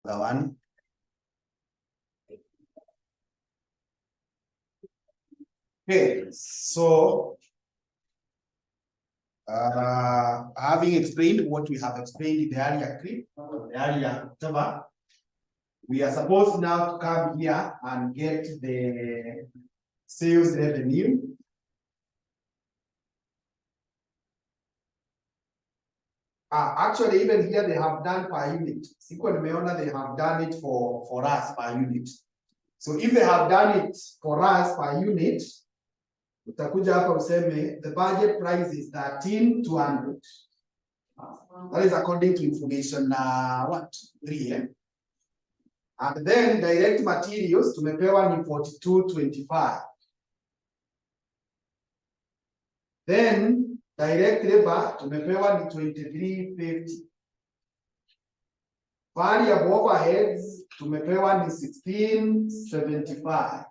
the one. Okay, so having explained what we have explained in the earlier clip, the earlier cover, we are supposed now to come here and get the sales revenue. Actually, even here they have done per unit. They have done it for us per unit. So if they have done it for us per unit, utakuja hapa useme the budget price is 13,200. That is according to information 3. And then direct materials tumepewa ni 42.25. Then direct labor tumepewa ni 23.50. Variable overheads tumepewa ni 16.75.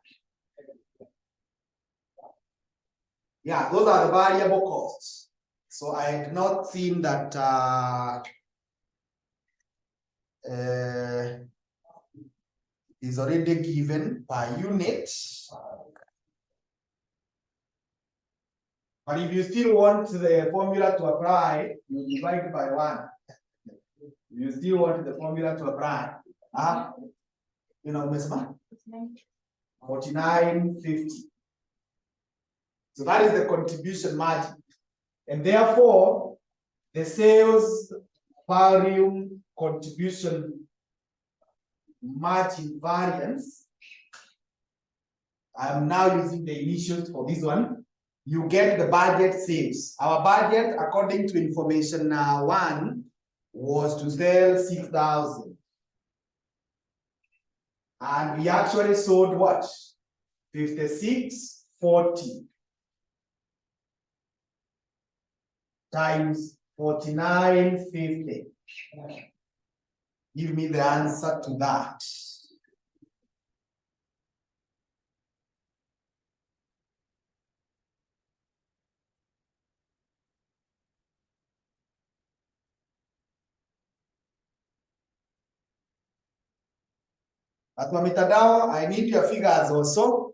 Yeah, those are the variable costs. So I had not seen that is already given per unit. But if you still want the formula to apply, you divide by 1. You still want the formula to apply. You know, 49.50. So that is the contribution margin. And therefore, the sales volume contribution margin variance, I'm now using the initials for this one. You get the budget sales. Our budget, according to information 1, was to sell 6,000. And we actually sold what? 56.40 times 49.50. Give me the answer to that. At mitandao, I need your figures also.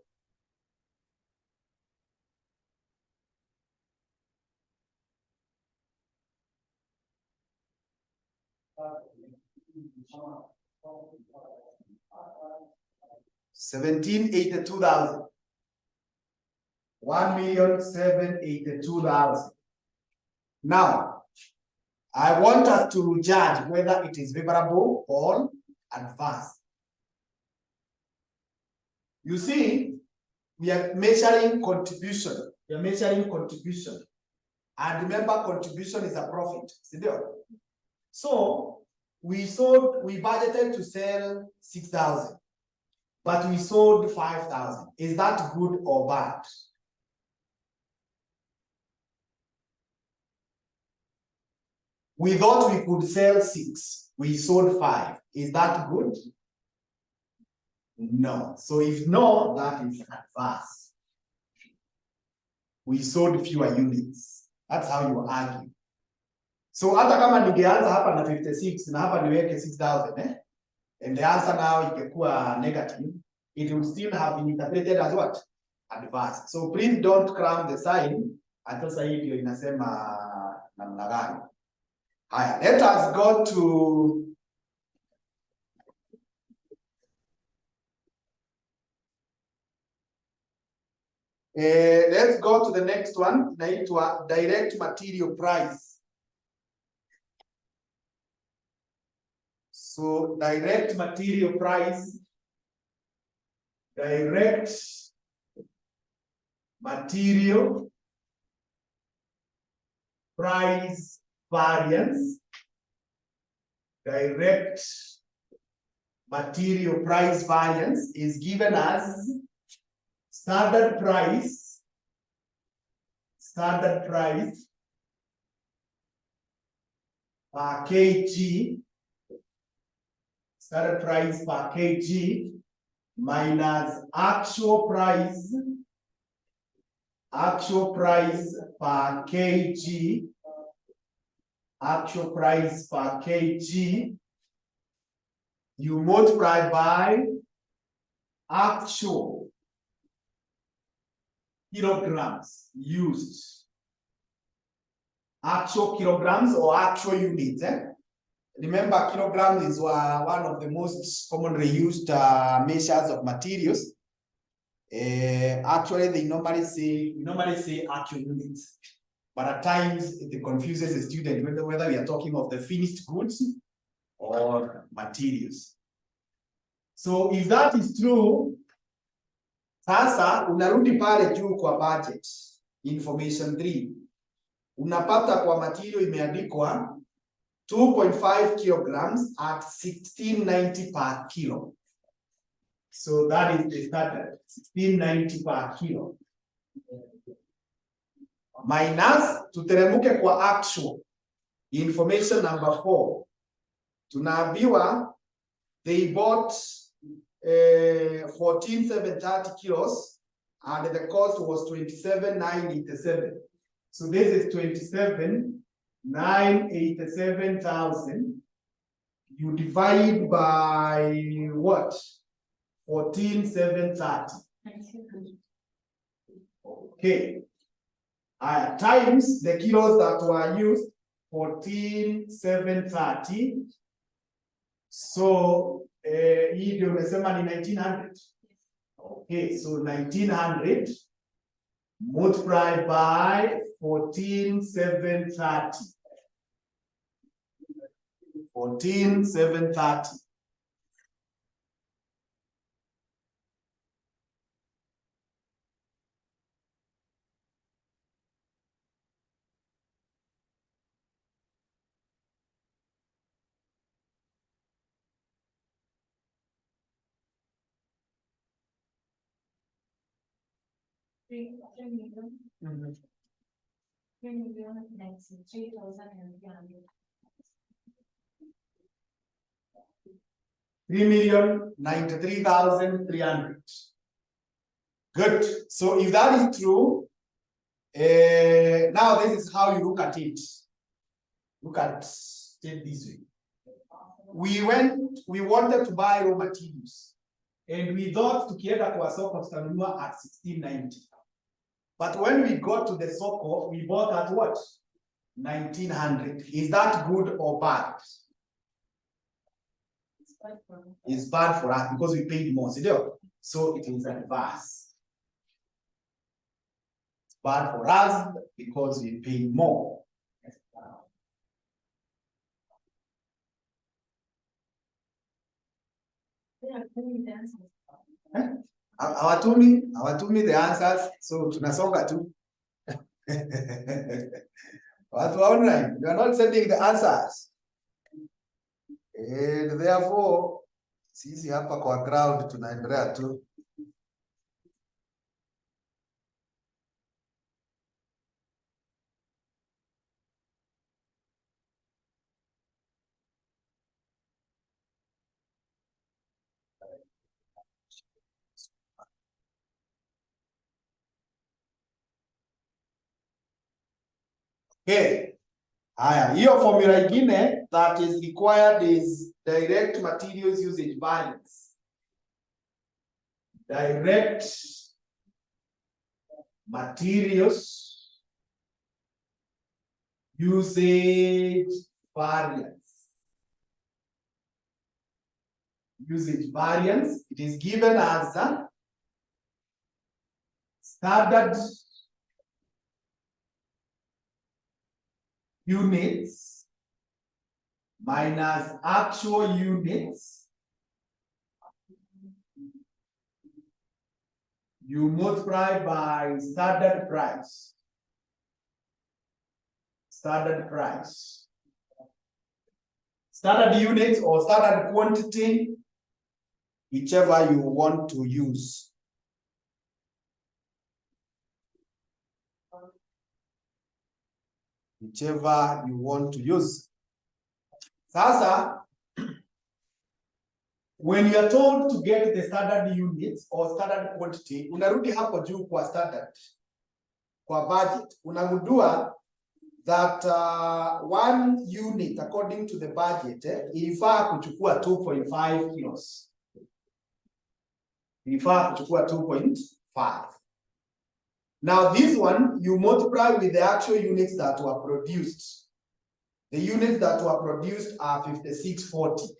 $1,782,000. 1,782,000. Now, I want us to judge whether it is favorable or adverse. You see, we are measuring contribution. We are measuring contribution. And remember, contribution is a profit. So we budgeted to sell 6,000, but we sold 5,000. Is that good or bad? We thought we could sell 6. We sold 5. Is that good? No. So if no, that is adverse. We sold fewer units. That's how you argue. So hata kama ningeanza hapa na 56 na hapa niweke 6,000 and the answer now ingekuwa negative, it would still have been interpreted as what? Adverse. So please don't cram the sign until sasa hivi ndio inasema namna gani. Haya, let us go to let's go to the next one, inaitwa direct material price. So direct material price, direct material price variance, direct material price variance is given as standard price per kg, standard price per kg minus actual price per kg, actual price per kg you multiply by actual kilograms used. Actual kilograms or actual units. Remember, kilograms is one of the most commonly used measures of materials. Actually, they normally say actual units, but at times it confuses the student whether we are talking of the finished goods or materials. So if that is true, sasa unarudi pale juu kwa budget information 3, unapata kwa material imeandikwa 2.5 kilograms at 1690 per kilo. So that is the standard, 1690 per kilo. Minus, tuteremuke kwa actual. Information number 4. Tunaambiwa they bought 14,730 kilos and the cost was 27,987. So this is 27,987,000. You divide by what? 14,730. Okay. Times the kilos that were used, 14,730. So, hii ndio umesema ni 1900. Okay, so 1900 multiplied by 14,730. 14,730. Mm-hmm. 3,93,300. 3,93,300. Good. So if that is true, now this is how you look at it. Look at it this way. We wanted to buy raw materials, and we thought tukienda kwa soko tutanunua at 1690. But when we got to the soko, we bought at what? 1900. Is that good or bad? It's bad for us because we paid more. So it is adverse. It's bad for us because we paid more. Hawatumi the answers, so tunasonga tu. Watu online, you are not sending the answers. And therefore, sisi hapa kwa ground tunaendelea tu. Okay. Haya, hiyo formula ingine that is required is direct materials usage variance. Direct materials usage variance. Usage variance, it is given as a standard units minus actual units. You multiply by standard price. Standard price. Standard units or standard quantity, whichever you want to use. Whichever you want to use. Sasa, when you are told to get the standard units or standard quantity, unarudi hapo juu kwa standard. Kwa budget, unagundua that 1 unit according to the budget ilifaa kuchukua 2.5 kilos. Ilifaa kuchukua 2.5. Now this one you multiply with the actual units that were produced. The units that were produced are 5640.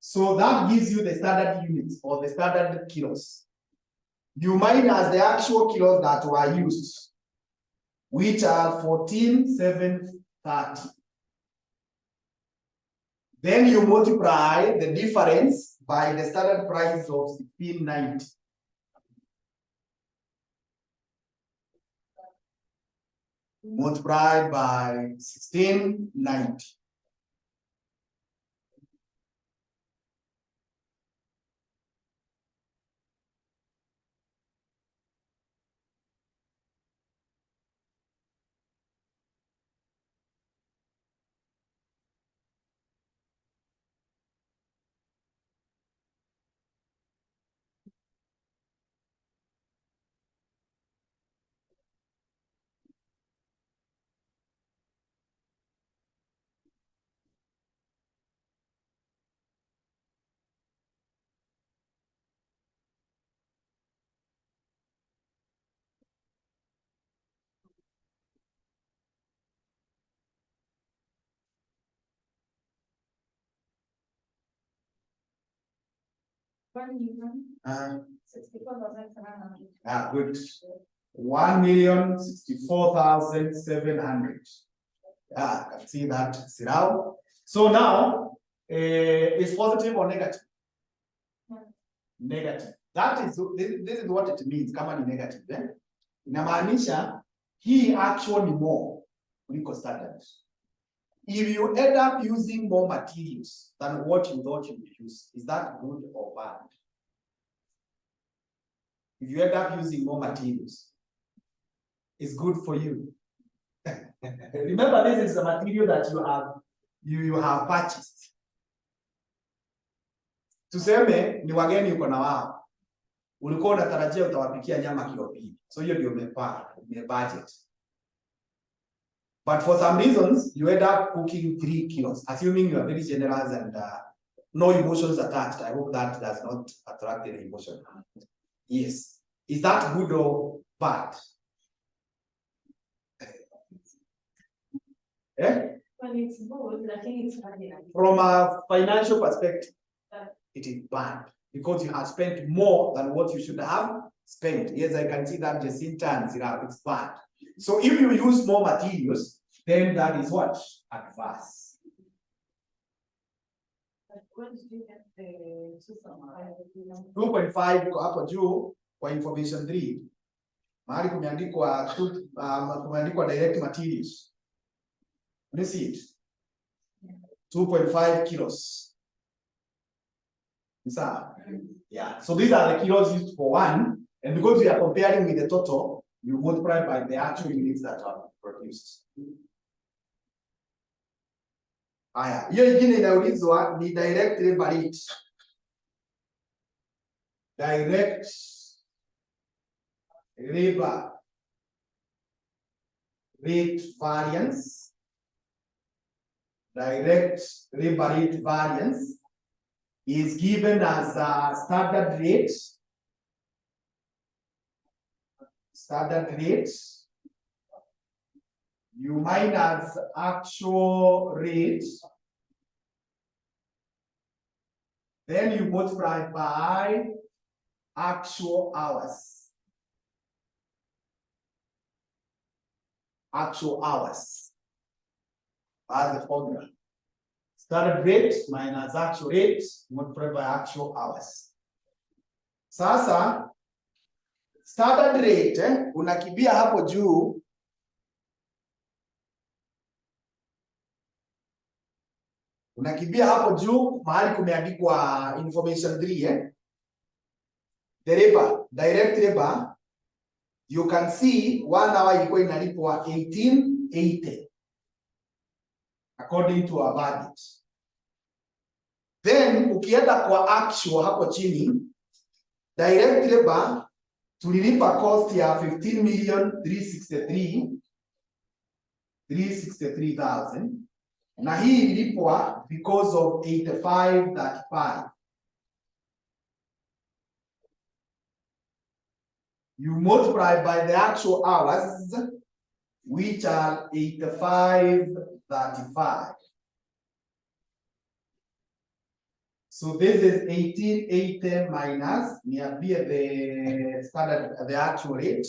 So that gives you the standard units or the standard kilos. You minus the actual kilos that were used, which are 14,730. Then you multiply the difference by the standard price of 1690. Multiplied by 1690. Good. 1,064,700. I can see that, Sirao. So now, is positive or negative? Negative. That is, this is what it means, kama ni negative. Inamaanisha, hii actually more kuliko standard. If you end up using more materials than what you thought you would use, is that good or bad? If you end up using more materials, it's good for you. Remember, this is a material that you have purchased. Tuseme ni wageni uko na wao. Ulikuwa unatarajia utawapikia nyama kilo 2. So hiyo ndio budget. But for some reasons, you end up cooking 3 kilos, assuming you are very generous and no emotions attached. I hope that does not attract any emotion. Yes. Is that good or bad? Well, it's good, I think it's bad. From a financial perspective, it is bad because you have spent more than what you should have spent. Yes, I can see that Jacinta and Zira, it's bad. So if you use more materials, then that is what? Adverse. 2.5 hapo juu kwa information 3. Mahali kumeandikwa direct materials. You see it? 2.5 kilos. Yeah. So these are the kilos used for one, and because we are comparing with the total, you multiply by the actual units that are produced. Haya, hiyo ingine inaulizwa ni direct labor rate. Direct labor rate variance. Direct labor rate variance is given as a standard rate. Standard rate. You minus actual rate. Then you multiply by actual hours. Actual hours. As the formula. Standard rate minus actual rate multiplied by actual hours. Sasa standard rate unakibia hapo juu. Unakibia hapo juu mahali kumeandikwa information 3 The labor, direct labor, you can see 1 hour ilikuwa inalipwa 1880 according to our budget. Then ukienda kwa actual hapo chini, direct labor tulilipa cost ya 15,363,000 na hii ilipwa because of 8535. You multiply by the actual hours, which are 8535. So this is 1880 minus niambie the standard, the actual rate.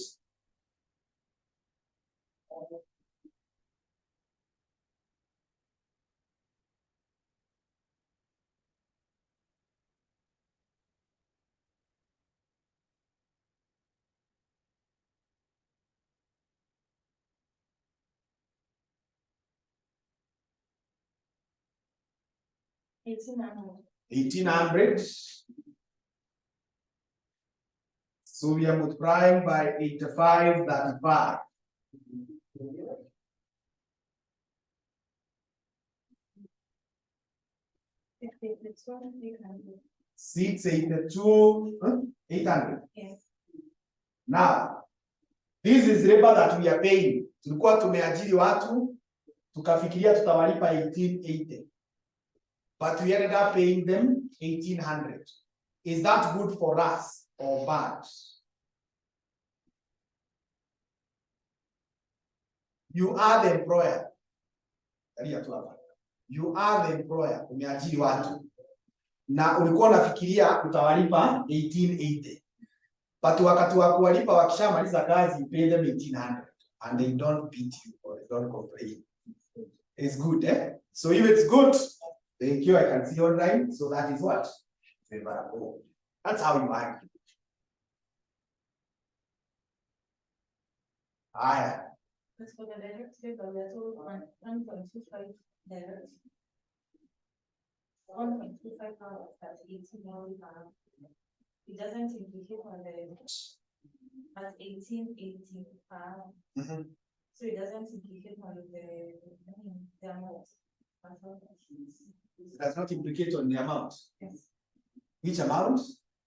$1,800. So we are multiplying by 8535. $682,800. Yes. Now, this is labor that we are paying. Tulikuwa tumeajiri watu, tukafikiria tutawalipa 1880. But we ended up paying them 1,800. Is that good for us or bad? You are the employer. You are the employer. Umeajiri watu. Na ulikuwa unafikiria utawalipa 1,880. But wakati wa kuwalipa wakishamaliza kazi, you pay them 1,800 and they don't beat you or they don't complain. It's good, eh? So if it's good, thank you, I can see online. So that is what? Favorable. That's how you argue. Haya. As for the direct labor, we are told 1.25 direct. 1.25 hours, that's 18 hours. It doesn't indicate on the as 1880 so it doesn't indicate on the amount. It does not implicate on the amount. Yes. Which amount?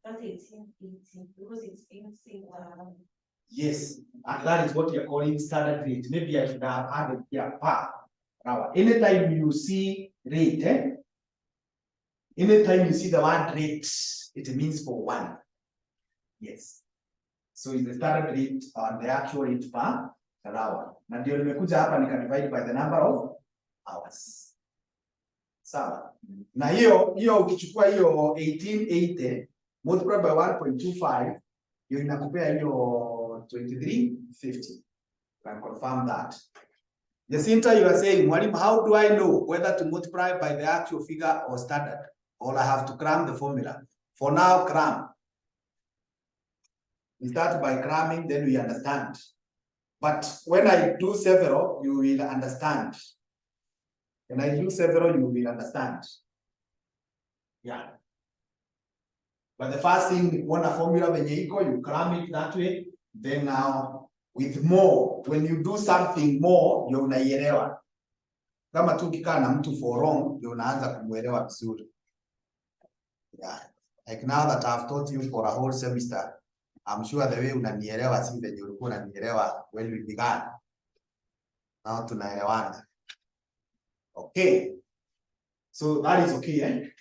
That's 1880 because it's insane. Yes, and that is what you're calling standard rate. Maybe I should have added here per hour. Anytime you see rate, anytime you see the word rate, it means for one. Yes. So it's the standard rate or the actual rate per hour. Na ndio nimekuja hapa nikadivide by the number of hours. Sawa. Na hiyo ukichukua hiyo 1880 multiplied by 1.25 hiyo inakupea hiyo 2350. Can confirm that. Jacinta, you are saying, Mwalimu, how do I know whether to multiply by the actual figure or standard? Or I have to cram the formula? For now, cram. We start by cramming, then we understand. But when I do several, you will understand. When I do several, you will understand. Yeah. But the first thing, when a formula when you cram it that way, then now with more, when you do something more, you're unaielewa. Kama tu ukikaa na mtu for wrong, you're unaanza kumuelewa vizuri. Yeah. Like now that I've taught you for a whole semester, I'm sure the way unanielewa si venye ulikuwa unanielewa when we began. Now tunaelewana. Okay. So that is okay, eh?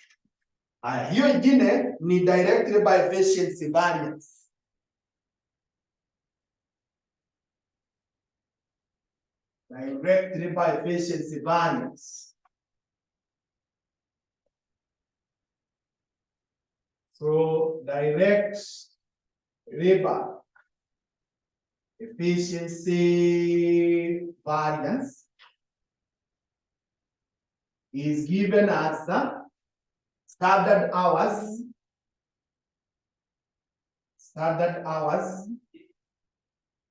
Haya, hiyo ingine ni directly by efficiency variance. Directly by efficiency variance. So direct labor efficiency variance is given as the standard hours,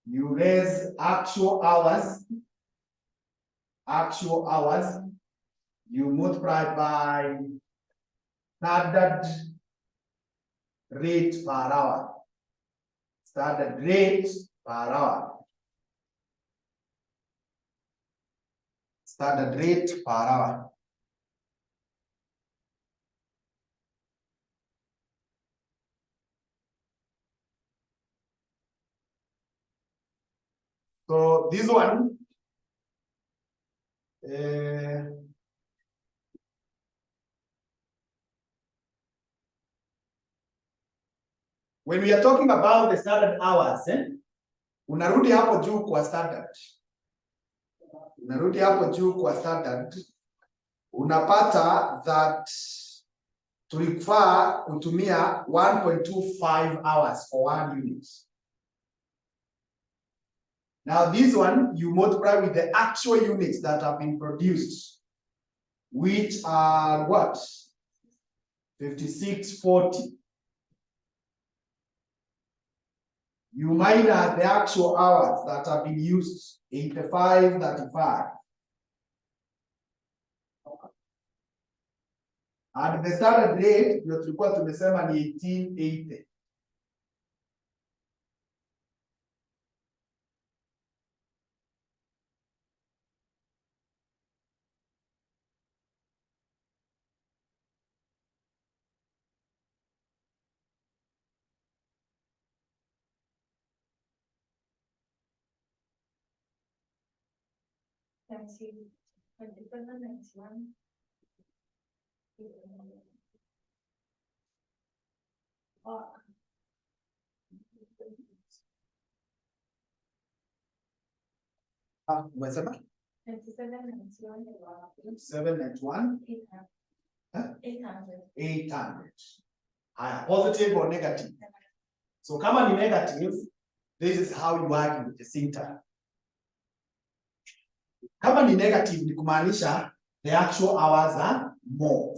you raise actual hours, you multiply by standard rate per hour. Standard rate per hour. Standard rate per hour. So this one, when we are talking about the standard hours, unarudi hapo juu kwa standard. Unarudi hapo juu kwa standard. Unapata that tulifaa kutumia 1.25 hours for one unit. Now this one, you multiply with the actual units that have been produced, which are what? 5640. You minus the actual hours that have been used, 8535. And the standard rate, ndio tulikuwa tumesema ni 1880. Let's see. 2791. 27 and 1. 800. 800. Positive or negative? So kama ni negative, this is how you argue with the center. Kama ni negative ni kumaanisha the actual hours are more.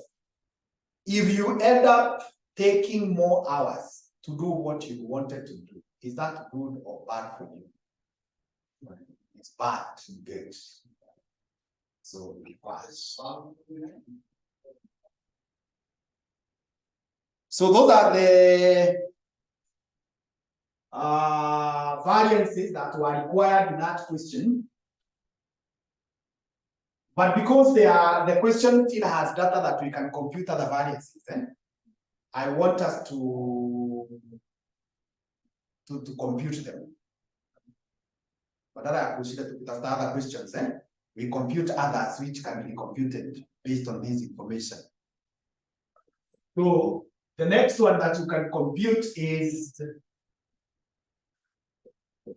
If you end up taking more hours to do what you wanted to do, is that good or bad for you? It's bad to get. So it was. So those are the variances that were required in that question. But because the question still has data that we can compute the variances, I want us to compute them. But I consider to put other questions, we compute others which can be computed based on this information. So the next one that you can compute is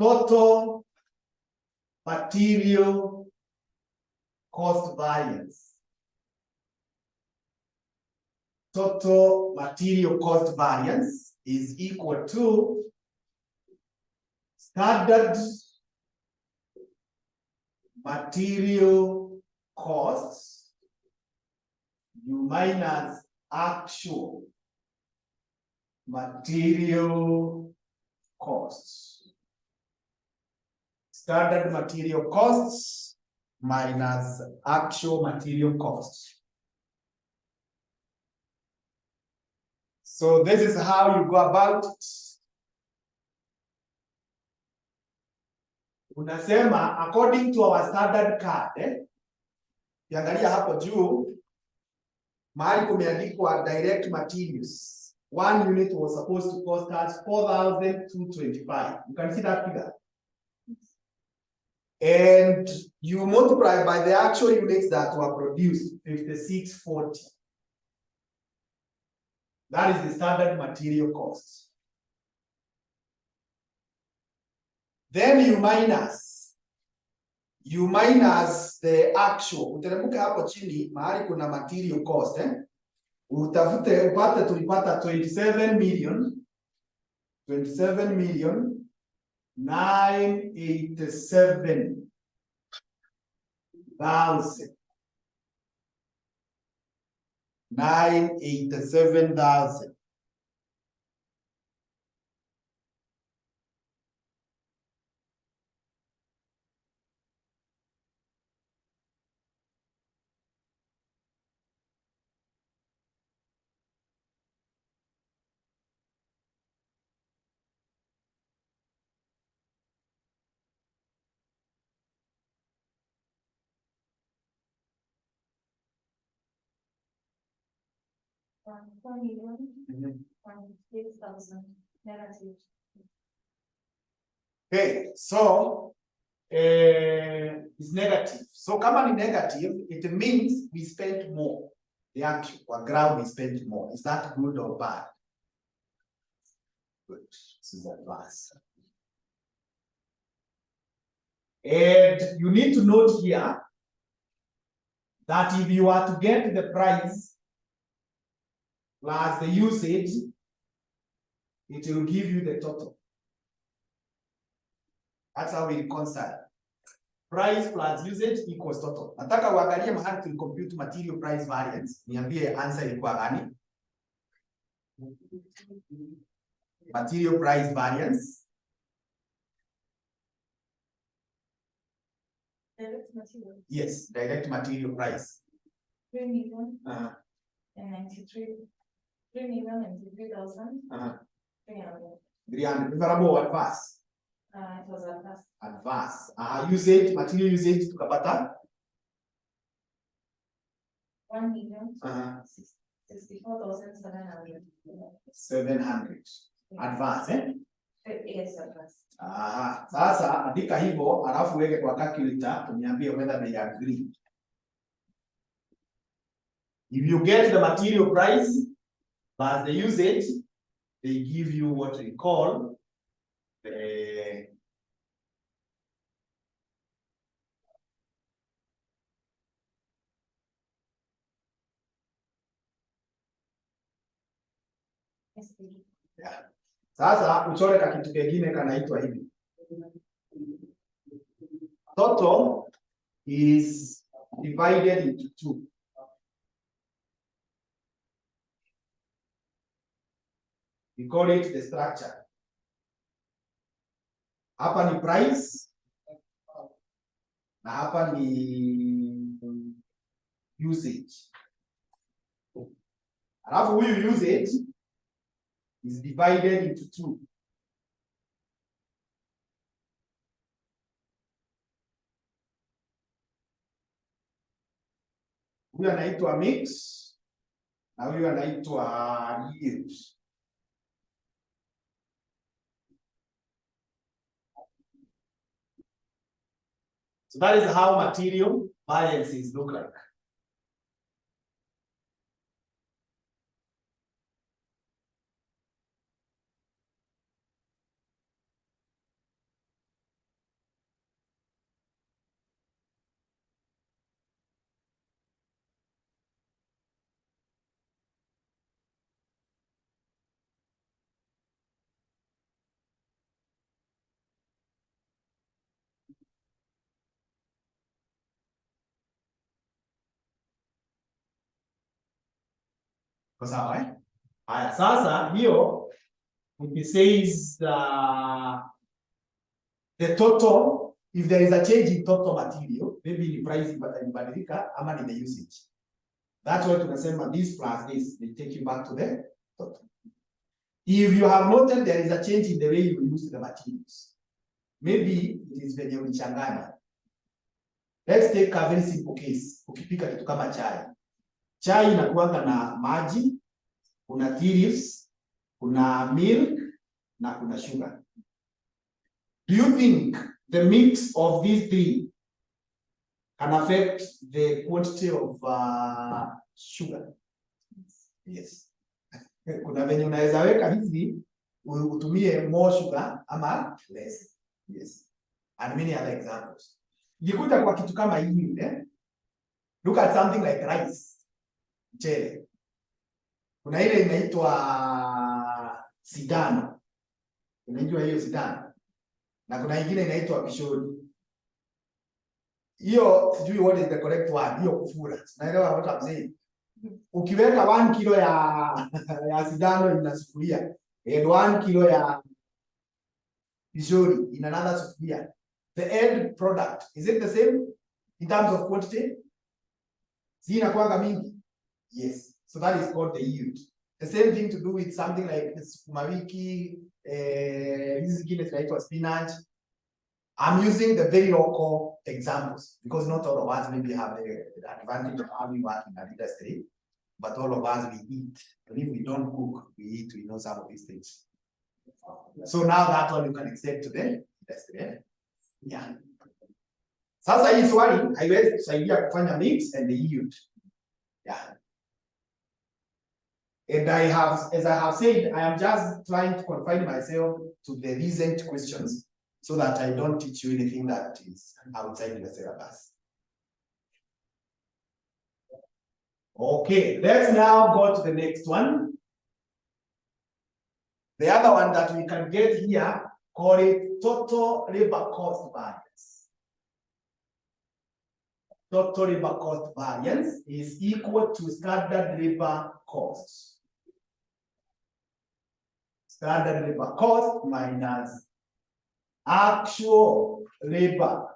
total material cost variance. Total material cost variance is equal to standard material costs you minus actual material costs. Standard material costs minus actual material costs. So this is how you go about it. Unasema according to our standard card, kiangalia hapo juu mahali kumeandikwa direct materials. One unit was supposed to cost us 4,225. You can see that figure. And you multiply by the actual units that were produced, 5640. That is the standard material cost. Then you minus the actual. Uteremka hapo chini mahali kuna material cost, upate tulipata 27 million 987,000. $1,600,000 negative. Okay, so is negative. So kama ni negative, it means we spent more. The actual or ground we spent more. Is that good or bad? Good. This is a plus. And you need to note here that if you are to get the price plus the usage, it will give you the total. That's how we reconcile. Price plus usage equals total. Nataka uangalie mahali to compute material price variance. Niambie answer ilikuwa gani? Material price variance. Direct material. Yes, direct material price. 3 million and 93. 3,093,000. 300. 300. Favorable or adverse? It was adverse. Adverse. Usage, material usage tukapata 1,064,700. 700. Advance, eh? Yes, adverse. Sasa andika hivyo alafu weke kwa calculator uniambie whether they agree. If you get the material price plus the usage, they give you what we call the yeah. Sasa uchore ka kitu kingine kanaitwa hivi. Total is divided into 2. We call it the structure. Hapa ni price na hapa ni usage. Alafu huyu usage is divided into 2. Huyu anaitwa mix na huyu anaitwa yield. So that is how material variances look like. Kwa sawa eh? Haya sasa hiyo it says the total, if there is a change in total material, maybe the price ibadilika ama ni the usage. That's why tunasema this plus this, they take you back to the total. If you have noted there is a change in the way you use the materials, maybe it is venye ulichanganya. Let's take a very simple case. Ukipika kitu kama chai. Chai inakuanga na maji, kuna tea leaves, kuna milk na kuna sugar. Do you think the mix of these three can affect the quantity of sugar? Yes. Kuna venye unaweza weka hizi utumie more sugar ama less. Yes. And many other examples. Jikuta kwa kitu kama hii, look at something like rice. Mchele. Kuna ile inaitwa sidano. Unajua hiyo sidano? Na kuna ingine inaitwa pishori. Hiyo sijui what is the correct word, hiyo kufura. Unaelewa what I'm saying? Ukiweka 1 kilo ya sidano ina sufuria and 1 kilo ya pishori in another sufuria, the end product, is it the same in terms of quantity? Si inakuanga mingi? Yes. So that is called the yield. The same thing to do with something like sukuma wiki, hizi zingine zinaitwa spinach. I'm using the very local examples because not all of us maybe have the advantage of having worked in an industry, but all of us we eat. And if we don't cook, we eat, we know some of these things. So now that one you can extend to the industry. Yeah. Sasa hii swali haiwezi kusaidia kufanya mix and yield. Yeah. And as I have said, I am just trying to confine myself to the recent questions so that I don't teach you anything that is outside the syllabus. Okay, let's now go to the next one. The other one that we can get here, call it total labor cost variance. Total labor cost variance is equal to standard labor cost. Standard labor cost minus actual labor.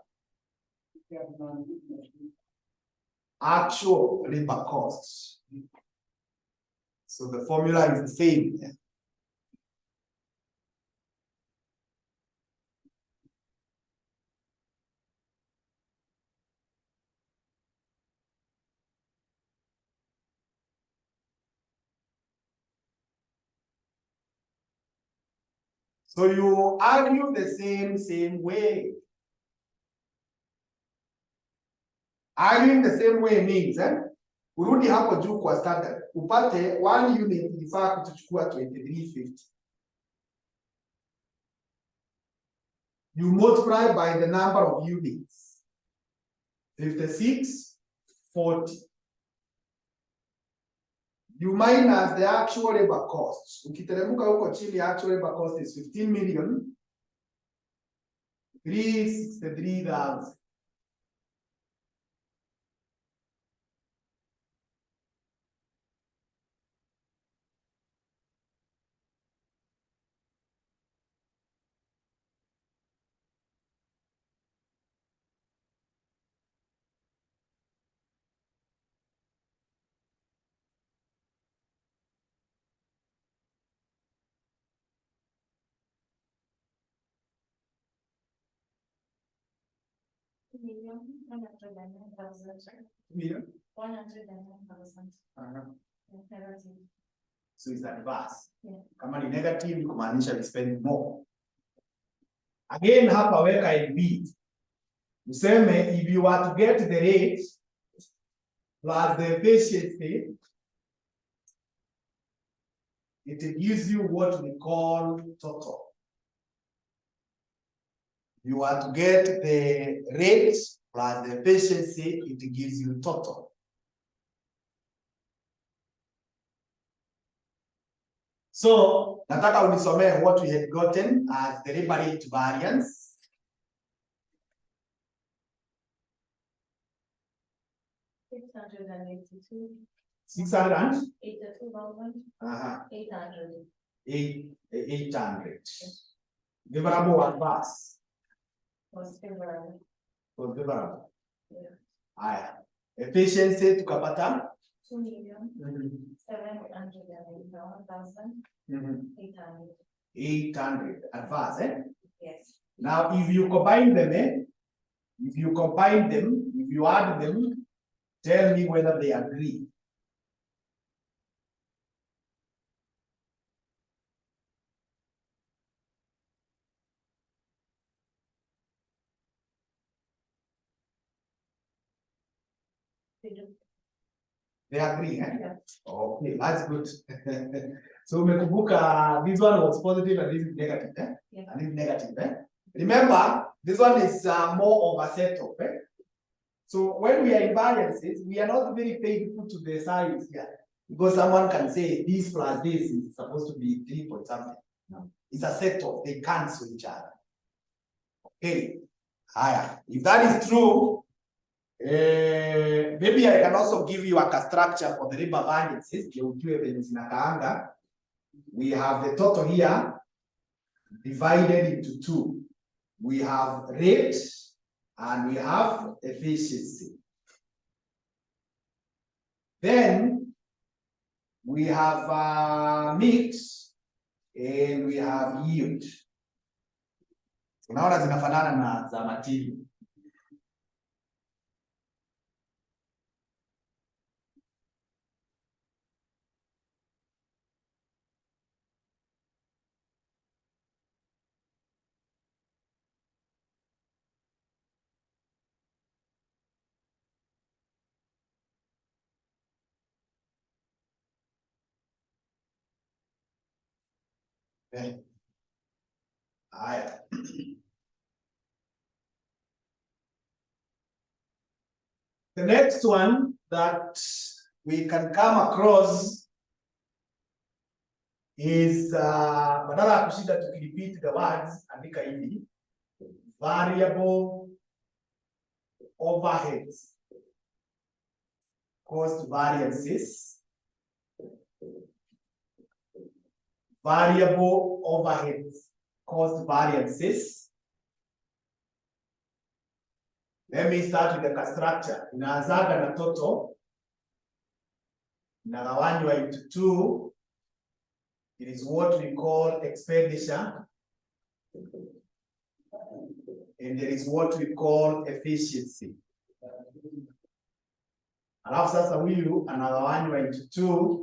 Actual labor costs. So the formula is the same. So you argue the same way. Arguing the same way means urudi hapo juu kwa standard upate 1 unit ilifaa kutuchukua 2350. You multiply by the number of units 5640. You minus the actual labor costs. Ukiteremka huko chini, actual labor cost is 15,363,000. Million? 109,000. So it's adverse. Yeah. Kama ni negative kumaanisha we spend more. Again hapa weka NB. Useme if you want to get the rate plus the efficiency, it gives you what we call total. You want to get the rate plus the efficiency, it gives you total. So, nataka unisomee what we had gotten as the labor rate variance. $682,800. 800. Favorable or adverse? Was favorable. Was favorable. Yeah. Haya. Efficiency tukapata 2,781,800. 800 adverse, eh? Yes. Now if you combine them, if you add them, tell me whether they agree. They agree, eh? Yeah. Okay, that's good. So umekumbuka this one was positive and this is negative, eh? Yeah. And this is negative, eh? Remember, this one is more of a setup, eh? So when we are in variances, we are not very faithful to the signs here. Because someone can say this plus this is supposed to be 3 point something. No. It's a setup, they cancel each other. Okay. Higher. If that is true, maybe I can also give you a structure for the labor variances. We have the total here divided into 2. We have rate and we have efficiency. Then we have mix and we have yield. Unaona zinafanana na za material. Haya. The next one that we can come across is badala ya kushinda tukirepeat the words, andika hivi: variable overheads cost variances. Variable overheads cost variances. Let me start with the structure. Inaanzaga na total, inagawanywa into two. It is what we call expenditure, and there is what we call efficiency. Alafu sasa huyu anagawanywa into two.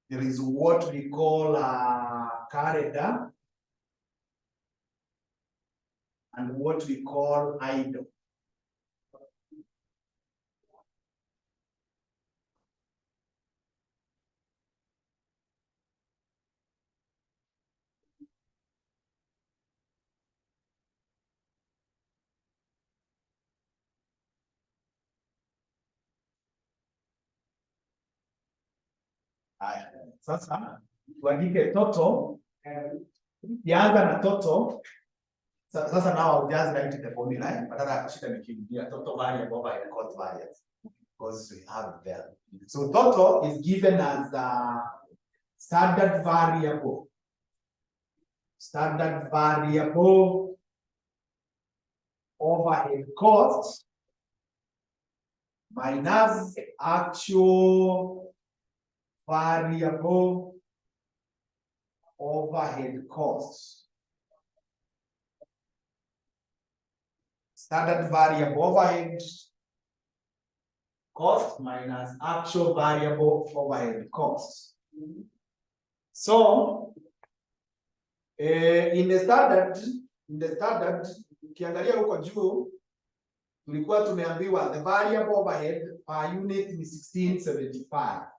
There is what we call calendar and what we call idle. Haya, sasa tuandike total. Kianza na total. Sasa now I'll just write the formula. Badala ya kushika nikirudia total variable by cost variance, because we have it there. So total is given as a standard variable. Standard variable overhead cost minus actual variable overhead costs. Standard variable overhead cost minus actual variable overhead costs. So in the standard ukiangalia huko juu tulikuwa tumeambiwa the variable overhead per unit ni 1675.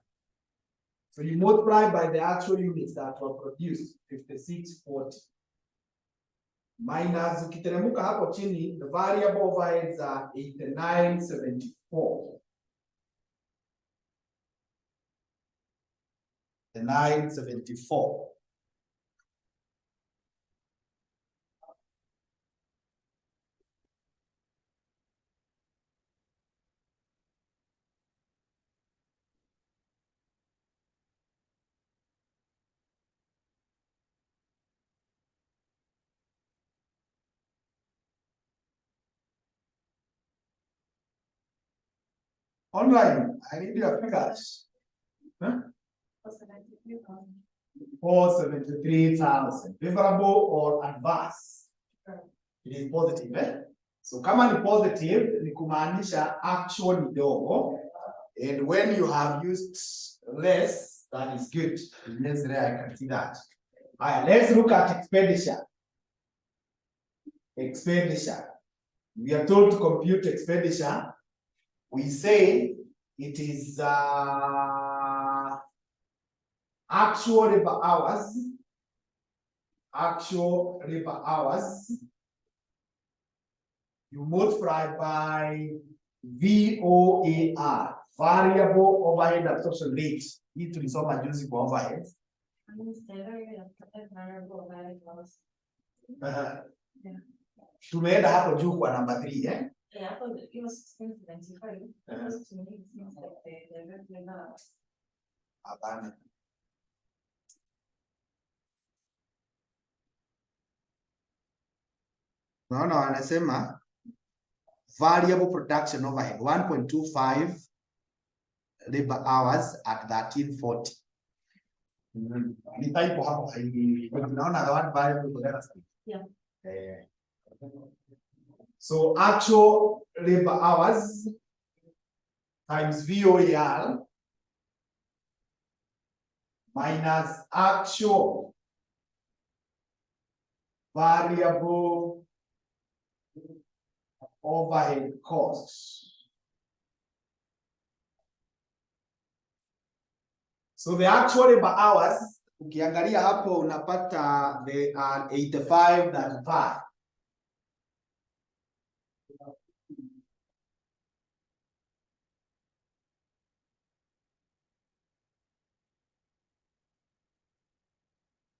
So you multiply by the actual units that were produced, 5640. Minus ukiteremuka hapo chini, the variable overheads are 8974. The 974. Online, I need your figures. Huh? 473,000. Favorable or adverse? It is positive, eh? So kama ni positive, ni kumaanisha actual ni dogo. And when you have used less, that is good. Less there, I can see that. Alright, let's look at expenditure. Expenditure. We are told to compute expenditure. We say it is actual labor hours. Actual labor hours. You multiply by VOAR, variable overhead absorption rate. Hii tulisoma juzi kwa overhead. Tumeenda hapo juu kwa namba 3, eh? Yeah, I thought it was 1675. Because to me it seems like they're very not. Hapana. Naona wanasema variable production overhead 1.25 labor hours at 1340. Ni typo hapo haingii. Naona the one variable production. Yeah. So actual labor hours times VOAR minus actual variable overhead costs. So the actual labor hours Ukiangalia hapo unapata they are 85 than 5.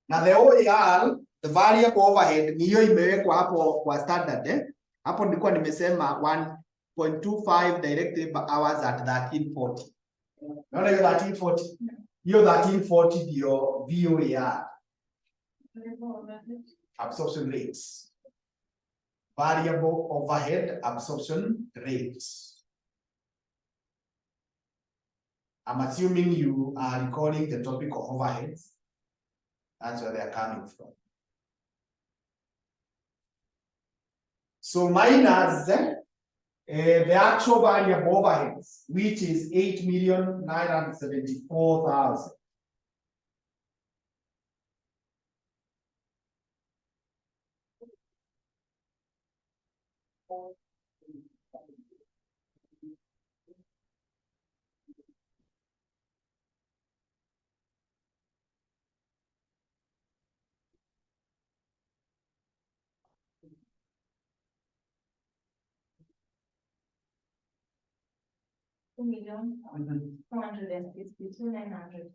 Na the OER, the variable overhead ni hiyo imewekwa hapo kwa standard Hapo nilikuwa nimesema 1.25 direct labor hours at 1340. Naona hiyo 1340. Hiyo 1340 ndio VOER. Absorption rates. Variable overhead absorption rates. I'm assuming you are recalling the topic of overheads. That's where they're coming from. So minus the actual variable overheads, which is 8,974,000. $2,452,900.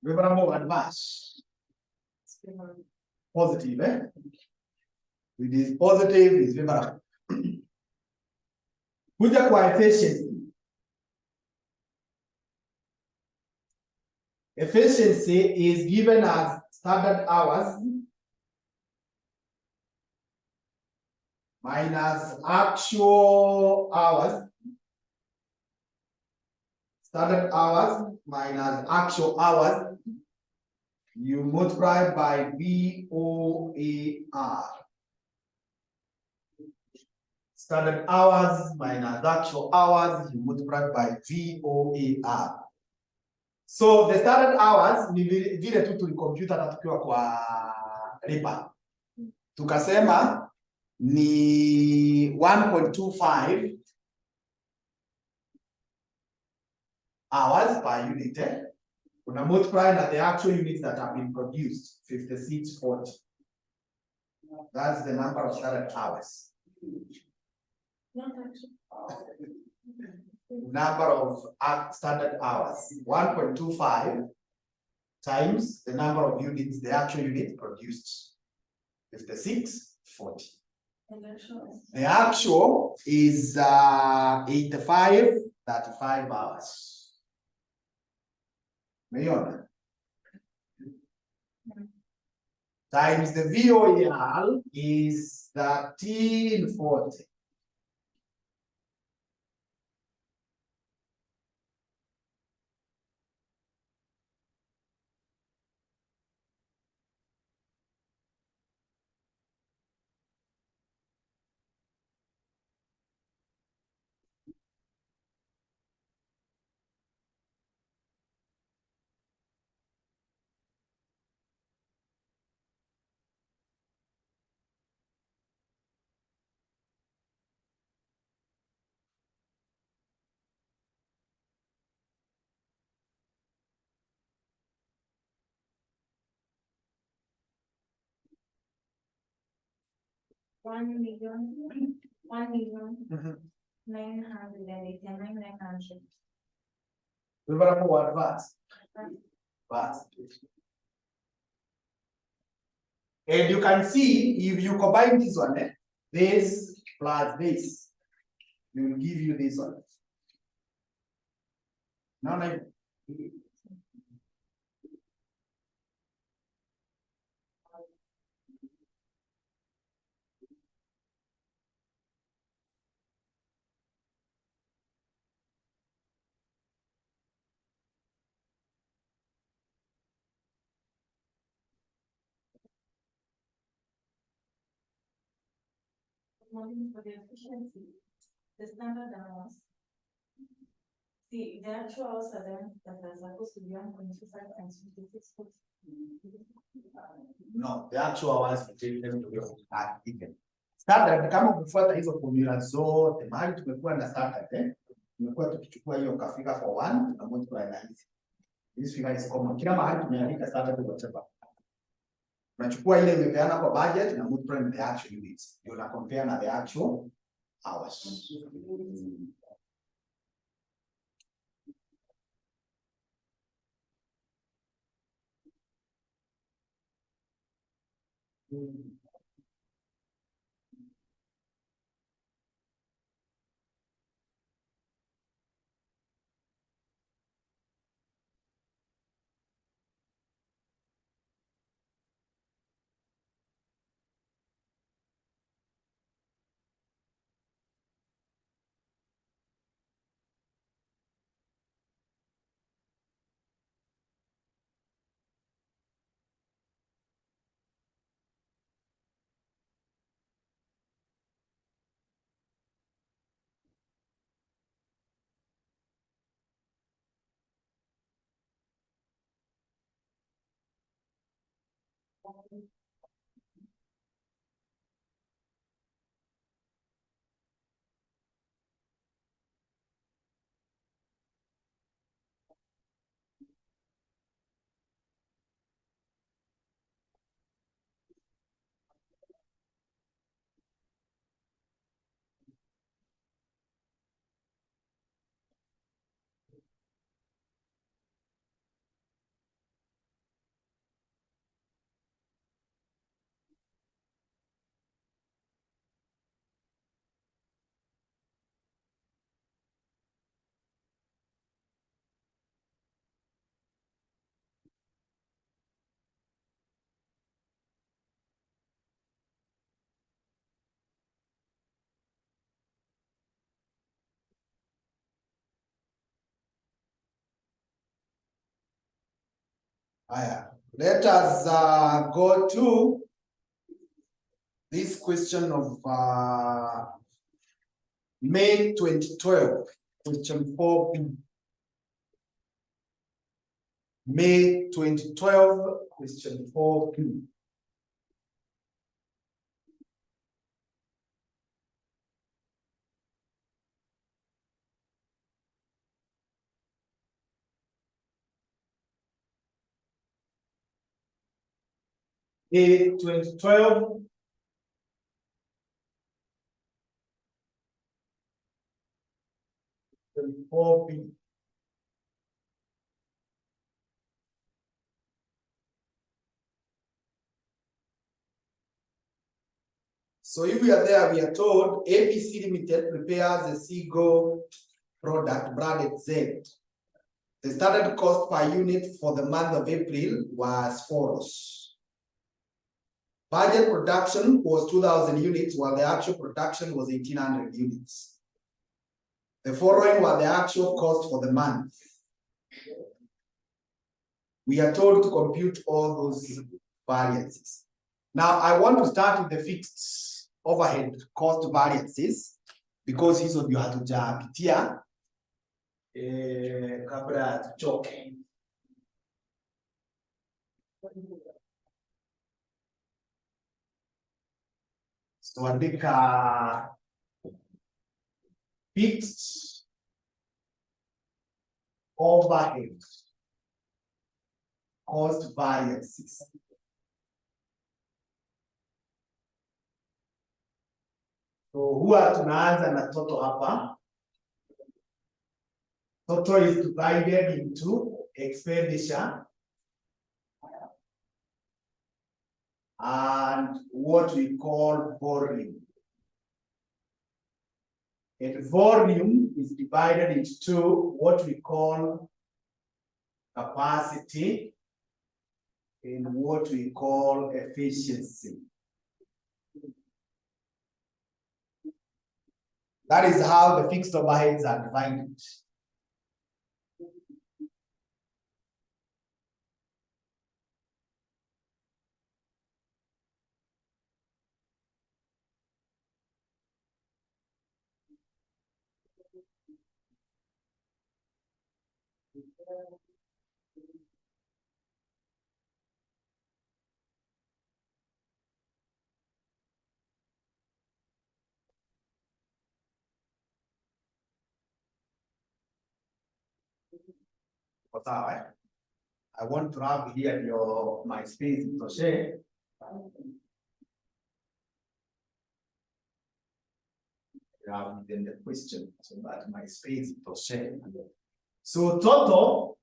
Remember more advance. Positive, It is positive, is favorable. Kuja kwa efficiency. Efficiency is given as standard hours minus actual hours. Standard hours minus actual hours. You multiply by VOAR. Standard hours minus actual hours, you multiply by VOAR. So the standard hours ni vile tu tulikomputa na tukiwa kwa riba. Tukasema ni 1.25 hours per unit. Una multiply na the actual units that have been produced, 5640. That's the number of standard hours. Number of standard hours, 1.25 times the number of units, the actual units produced, 5640. The actual is 85.35 hours. Times the VOER is 1340. $1 million, 989,900. Remember what VAT. And you can see if you combine this one, this plus this, it will give you this one. Now, For the efficiency, the standard hours. The actual hours are there that are supposed to be 1.25 times 56. No, the actual hours between them to be even. Standard kama kufuata hizo formula zote, mahali tumekuwa na standard tumekuwa tukichukua hiyo kafika for 1 na multiply na hizi. This figure is common. Kila mahali tumeandika started with whatever. Unachukua ile imepeana kwa budget na multiply the actual units. Ndio na compare na the actual hours. Let us go to this question of May 2012, question 4B. May 2012, question 4B. May 2012. B. So if we are there, we are told ABC Limited prepares a Seagull product branded Z. The standard cost per unit for the month of April was 4. Budget production was 2,000 units, while the actual production was 1,800 units. The following were the actual cost for the month. We are told to compute all those variances. Now, I want to start with the fixed overhead cost variances because hizo ndio hatujapitia kabla tuchoke. So andika fixed overhead cost variances. So huwa tunaanza na total hapa. Total is divided into expenditure and what we call volume. And volume is divided into what we call capacity and what we call efficiency. That is how the fixed overheads are divided. Sawa. I want to have here your my space to share. Then the question so that my space to share. So total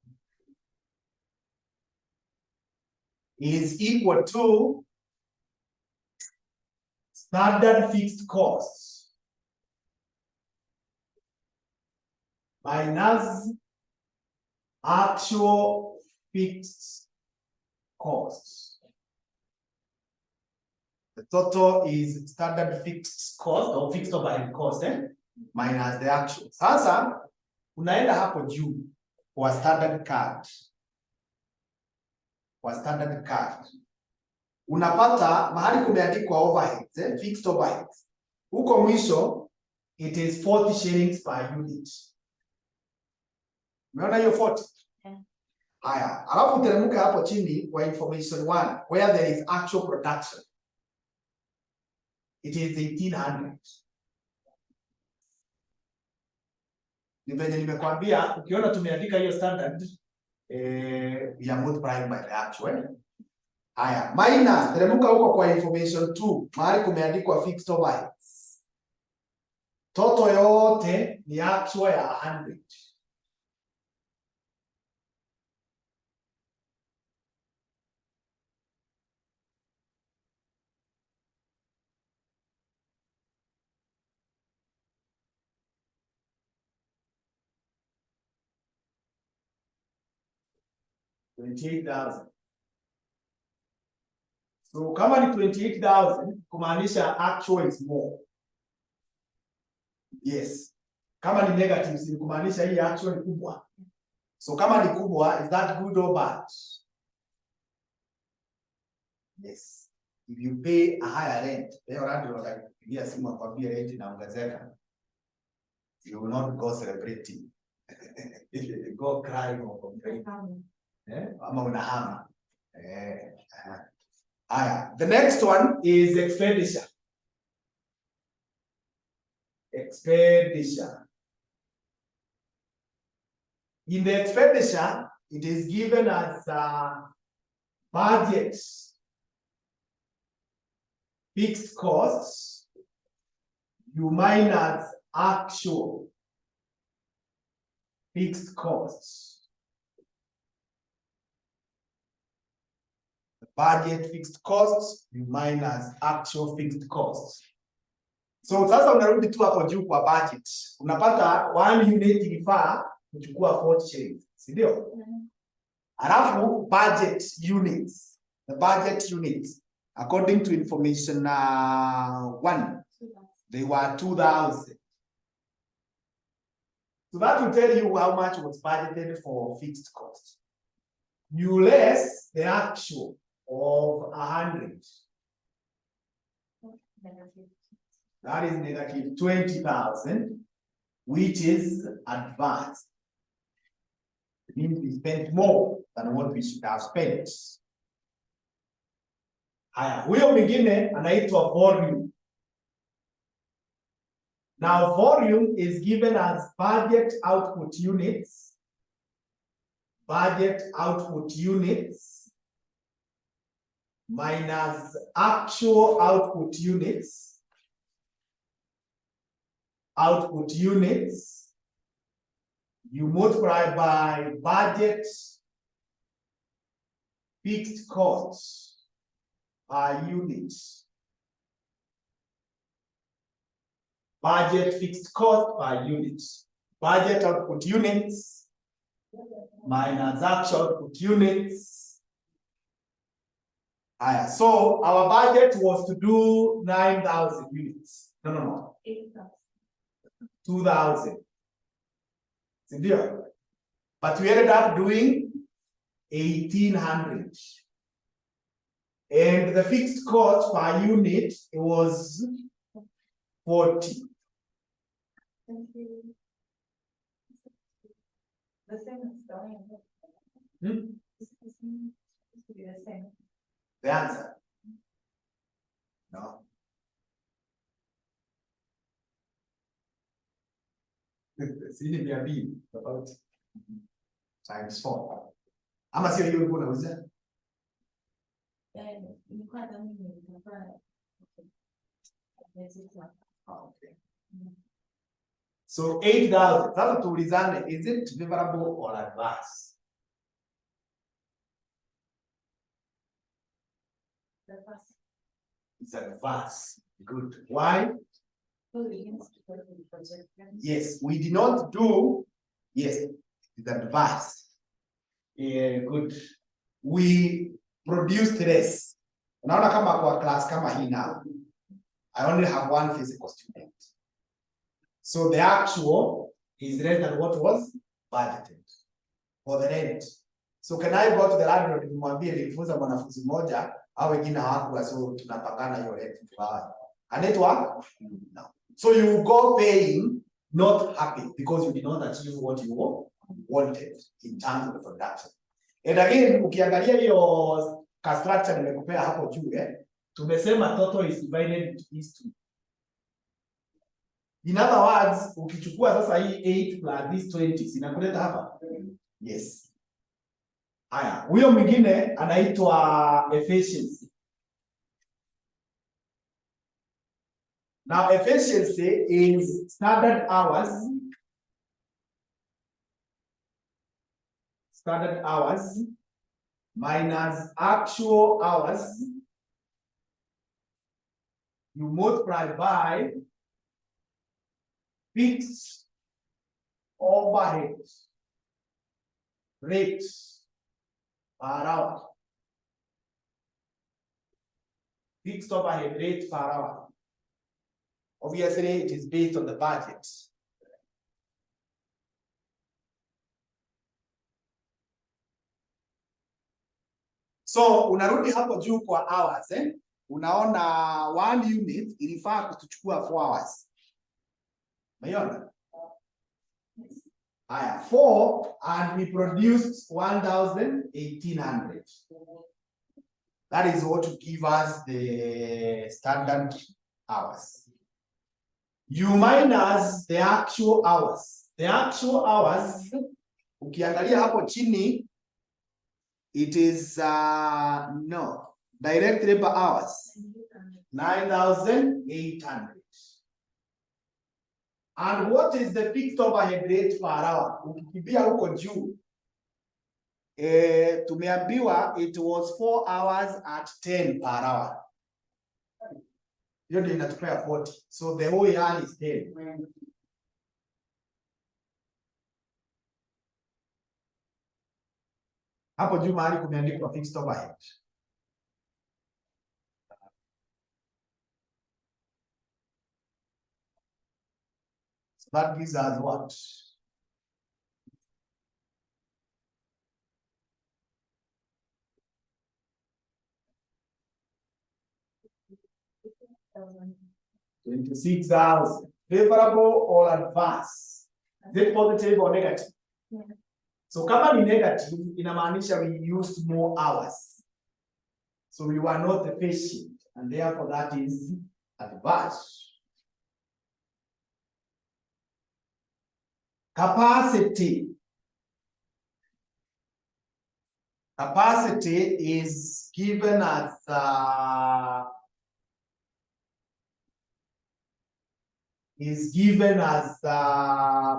is equal to standard fixed costs minus actual fixed costs. The total is standard fixed cost or fixed overhead cost minus the actual. Sasa unaenda hapo juu kwa standard card. Kwa standard card. Unapata mahali kumeandikwa overheads, fixed overheads. Huko mwisho it is 40 shillings per unit. Umeona hiyo 40? Haya, alafu teremka hapo chini kwa information 1 where there is actual production. It is 1800. Ni venye nimekwambia ukiona tumeandika hiyo standard we are multiplying by the actual. Haya, minus teremka huko kwa information 2 mahali kumeandikwa fixed overheads. Total yote ni actual ya 100. $28,000. So kama ni 28,000 kumaanisha actual is more. Yes. Kama ni negative ni kumaanisha hii actual ni kubwa. So kama ni kubwa, is that good or bad? Yes. If you pay a higher rent, leo radi watakupigia simu akwambia rent inaongezeka. You will not go celebrating. Go crying or complaining. Ama unahama. The next one is expenditure. Expenditure. In the expenditure, it is given as budget, fixed costs, you minus actual fixed costs. The budget fixed costs, you minus actual fixed costs. So sasa unarudi tu hapo juu kwa budget. Unapata 1 unit ilifaa kuchukua 40 shillings, si ndio? Alafu budget units. The budget units according to information 1 they were 2,000. So that will tell you how much was budgeted for fixed cost. You less the actual of 100. That is negative 20,000, which is advanced. It means we spent more than what we should have spent. Haya, huyo mwingine anaitwa volume. Now volume is given as budget output units. Budget output units minus actual output units. Output units, you multiply by budget fixed costs per unit. Budget fixed cost per unit. Budget output units minus actual output units. So our budget was to do 9,000 units. No. 2,000. But we ended up doing 1,800. And the fixed cost per unit it was 40. The same is going. The same. The answer? No. See, about times 4. Ama sio hiyo ulikuwa unauliza? Okay. So 8,000. Sasa tuulizane, is it favorable or adverse? It's adverse. Good. Why? Yes, we did not do. Yes, it's adverse. Yeah, good. We produced less. Unaona kama kwa class kama hii now, I only have one physical student. So the actual is less than what was budgeted for the rent. So can I go to the landlord nimwambie nilifunza mwanafunzi mmoja au wengine hawakuwa, so tunapangana hiyo rent kwa a network? No. So you go paying not happy because you did not achieve what you wanted in terms of production. And again, ukiangalia hiyo ka structure nimekupea hapo juu tumesema total is divided into these two. In other words, ukichukua sasa hii 8 plus this 20 inakuleta hapa. Yes. Haya, huyo mwingine anaitwa efficiency. Now efficiency is standard hours. Standard hours minus actual hours. You multiply by fixed overhead rate per hour. Fixed overhead rate per hour. Obviously, it is based on the budget. So unarudi hapo juu kwa hours unaona 1 unit ilifaa kutuchukua 4 hours. Umeona? Haya, 4 and we produced 1,800. That is what will give us the standard hours. You minus the actual hours. The actual hours, ukiangalia hapo chini, it is direct labor hours 9,800. And what is the fixed overhead rate per hour? Ukikibia huko juu, tumeambiwa it was 4 hours at 10 per hour. Hiyo ndio inatupea 40. So the whole year is 10. Hapo juu mahali kumeandikwa fixed overhead. So that gives us what? $26,000. Favorable or adverse? Is it positive or negative? Yeah. So kama ni negative, inamaanisha we used more hours. So we were not efficient, and therefore that is adverse. Capacity. Capacity is given as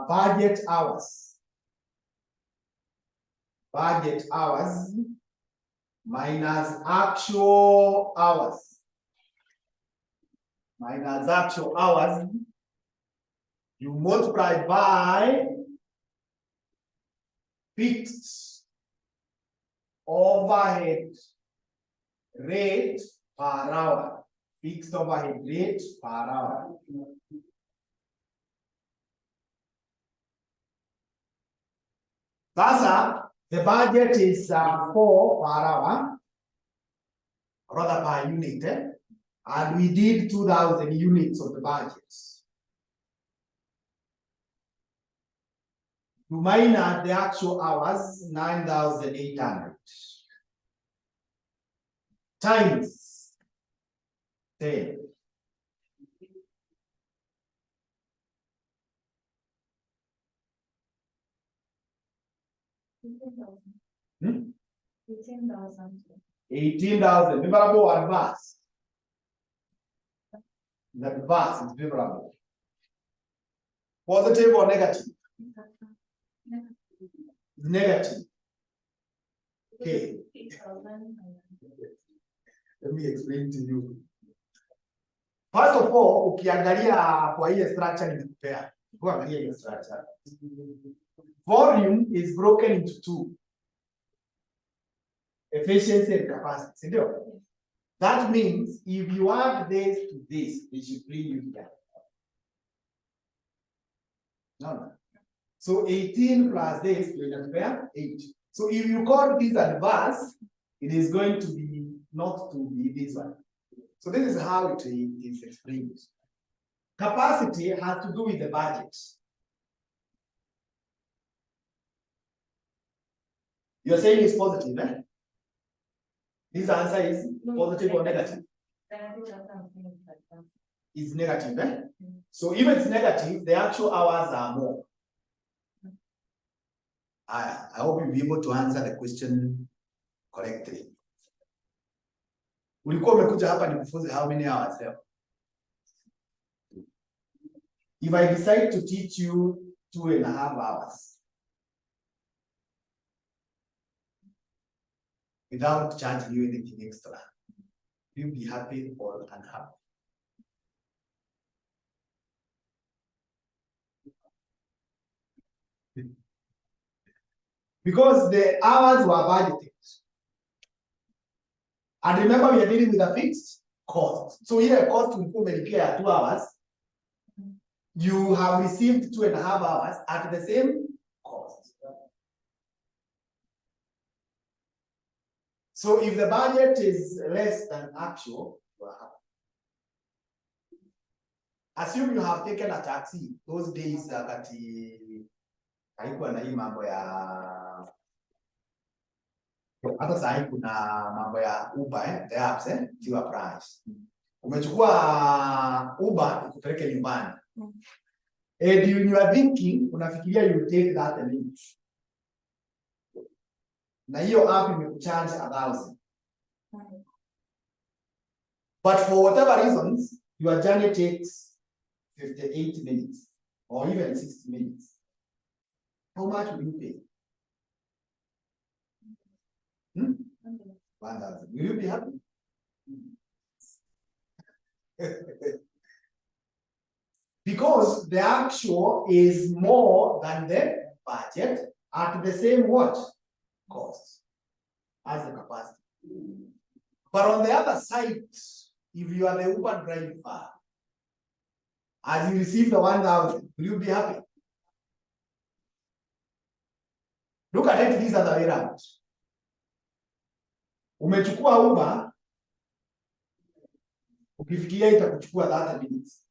budget hours. Budget hours minus actual hours. Minus actual hours. You multiply by fixed overhead rate per hour. Fixed overhead rate per hour. Sasa, the budget is 4 per hour, rather per unit, and we did 2,000 units of the budget. To minus the actual hours, 9,800 times 10. 18,000. 18,000. Favorable or adverse? The adverse is favorable. Positive or negative? Negative. Okay. Let me explain to you. First of all, ukiangalia kwa hii structure nimekupea. Angalia hii structure. Volume is broken into two. Efficiency and capacity. That means if you add this to this, it should bring you here. No. So 18 plus this, you compare 8. So if you call this adverse, it is going to be not to be this one. So this is how it is explained. Capacity has to do with the budget. You're saying it's positive, eh? This answer is positive or negative? It's negative, eh? So if it's negative, the actual hours are more. I hope you'll be able to answer the question correctly. Ulikuwa umekuja hapa nikufunze how many hours there? If I decide to teach you 2.5 hours without charging you anything extra, you'll be happy or unhappy? Because the hours were budgeted. And remember, we are dealing with a fixed cost. So here, cost will come in 2 hours. You have received 2.5 hours at the same cost. So if the budget is less than actual, you are happy. Assume you have taken a taxi those days that haikuwa na hii mambo ya hata sasa kuna mambo ya Uber the apps kiwa price. Umechukua Uber ikupeleke nyumbani. And you are thinking, unafikiria you take that minute. Na hiyo app imekucharge 1,000. But for whatever reasons, your journey takes 58 minutes or even 60 minutes. How much will you pay? 1,000. Will you be happy? Because the actual is more than the budget at the same what? Cost as the capacity. But on the other side, if you are the Uber driver, as you receive the 1,000, will you be happy? Look at it this other way around. Umechukua Uber, ukifikiria itakuchukua 30 minutes.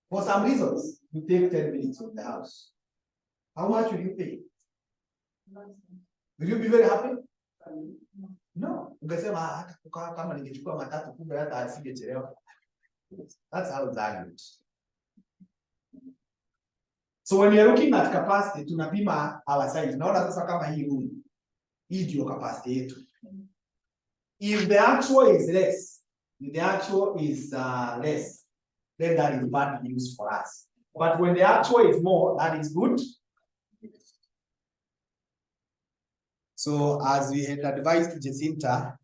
For some reasons, you take 10 minutes from the house. How much will you pay? Will you be very happy? No. Ungesema hata kama ningechukua matatu kumbe hata asingechelewa. That's how it's argued. So when you're looking at capacity, tunapima our size. Naona sasa kama hii room. Hii ndio capacity yetu. If the actual is less, then that is bad news for us. But when the actual is more, that is good. So as we had advised Jacinta,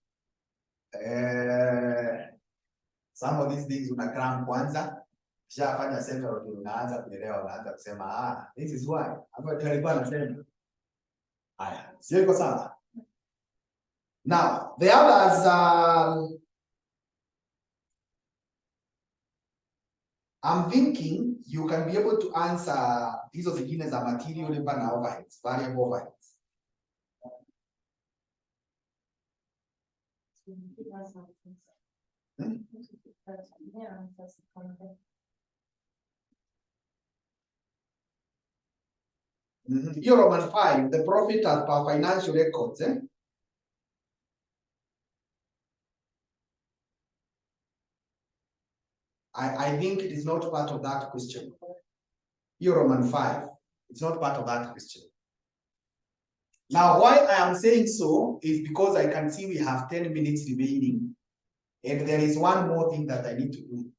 some of these things unakram kwanza, kisha fanya several ndio unaanza kuelewa, unaanza kusema this is why. Hapo ndio alikuwa anasema. Haya, sio iko sawa. Now, the others I'm thinking you can be able to answer these are zingine za material labor na overheads, variable overheads. You're Roman 5, the profit as per financial records, I think it is not part of that question. You're Roman 5, it's not part of that question. Now, why I am saying so is because I can see we have 10 minutes remaining, and there is one more thing that I need to do.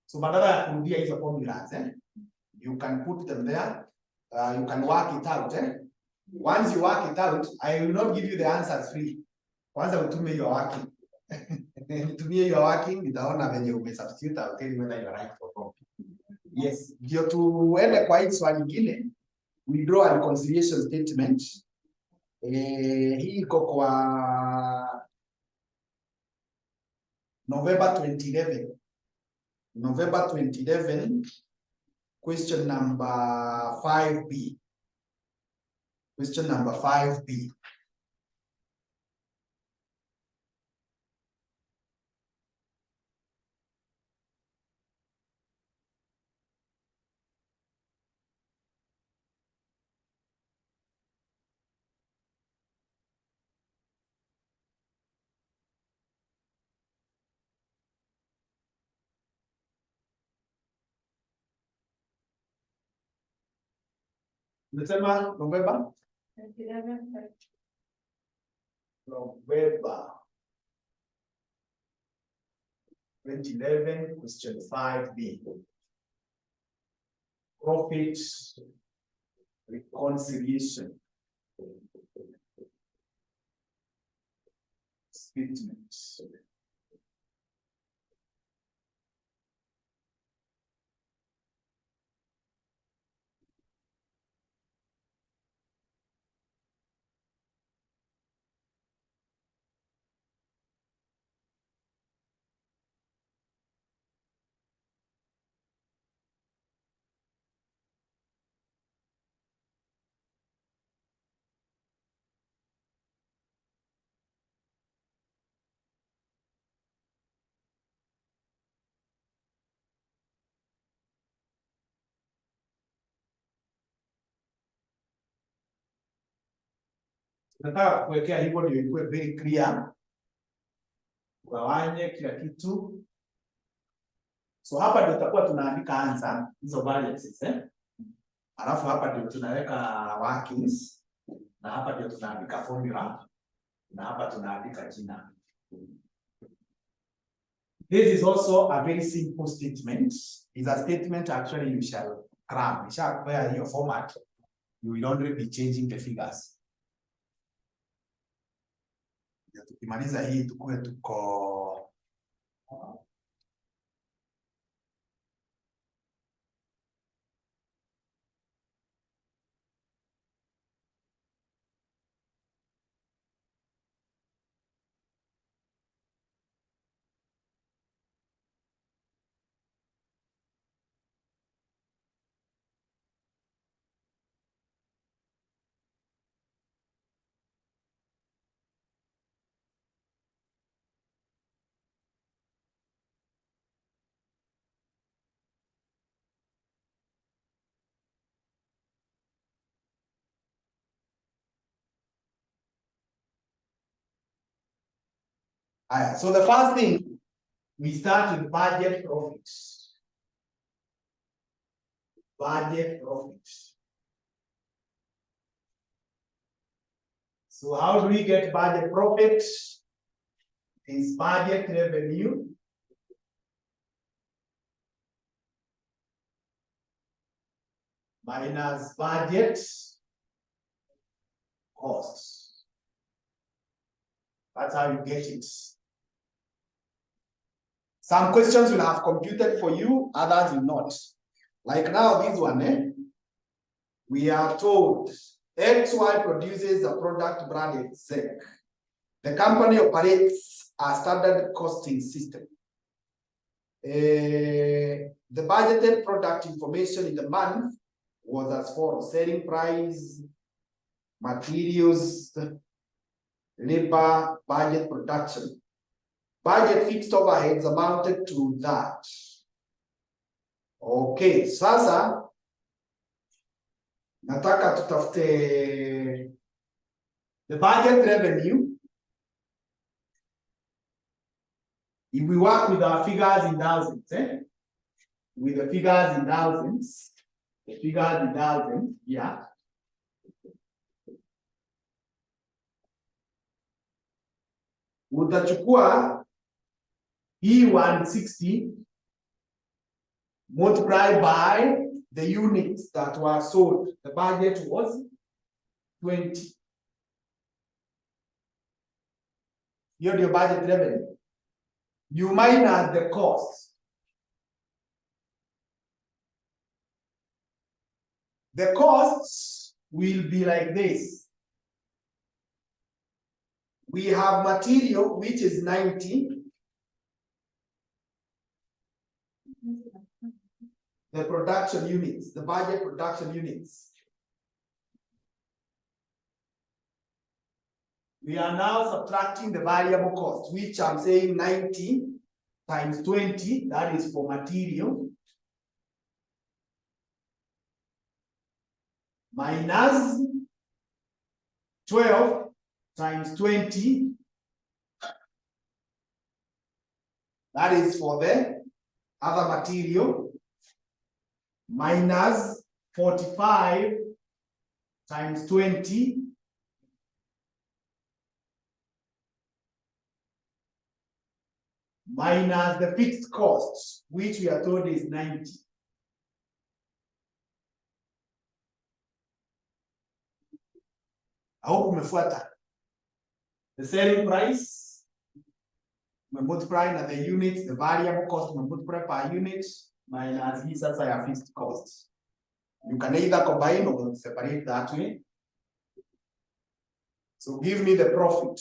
So, badala ya kurudia hizo formulas, you can put them there. You can work it out. Once you work it out, I will not give you the answers free. Kwanza utume you are working. Nitumie you are working, nitaona venye umesubstitute, I'll tell you whether you are right or wrong. Yes, ndio tuende kwa hii swali nyingine. We draw a reconciliation statement. Hii iko kwa November 2011. November 2011, question number 5B. Question number 5B. Umesema November? 11. November 2011, question 5B. Profit reconciliation statement. Nataka kuwekea hivyo ndio ikuwe very clear. Ugawanye kila kitu. So hapa ndio tutakuwa tunaandika answer hizo variances Alafu hapa ndio tunaweka workings na hapa ndio tunaandika formula na hapa tunaandika jina. This is also a very simple statement. It's a statement actually you shall cram. You shall where your format. You will only be changing the figures. Tukimaliza hii tukue tuko so the first thing we start with budget profits. Budget profits. So how do we get budget profits? Is budget revenue minus budget costs. That's how you get it. Some questions will have computed for you, others will not. Like now, this one, we are told XY produces a product branded ZEC. The company operates a standard costing system. The budgeted product information in the month was as follows: selling price, materials, labor, budget production. Budget fixed overheads amounted to that. Okay, sasa nataka tutafute the budget revenue. If we work with our figures in thousands, with the figures in thousands, yeah. utachukua hii 160 multiplied by the units that were sold. The budget was 20. Hiyo ndio budget revenue. You minus the cost. The costs will be like this. We have material which is 90. The production units, the budget production units. We are now subtracting the variable cost, which I'm saying 90 times 20, that is for material, minus 12 times 20, that is for the other material, minus 45 times 20, minus the fixed costs, which we are told is 90. I hope umefuata. The selling price, we multiply na the units, the variable cost, we multiply per unit, minus hii sasa ya fixed costs. You can either combine or separate that way. So give me the profit.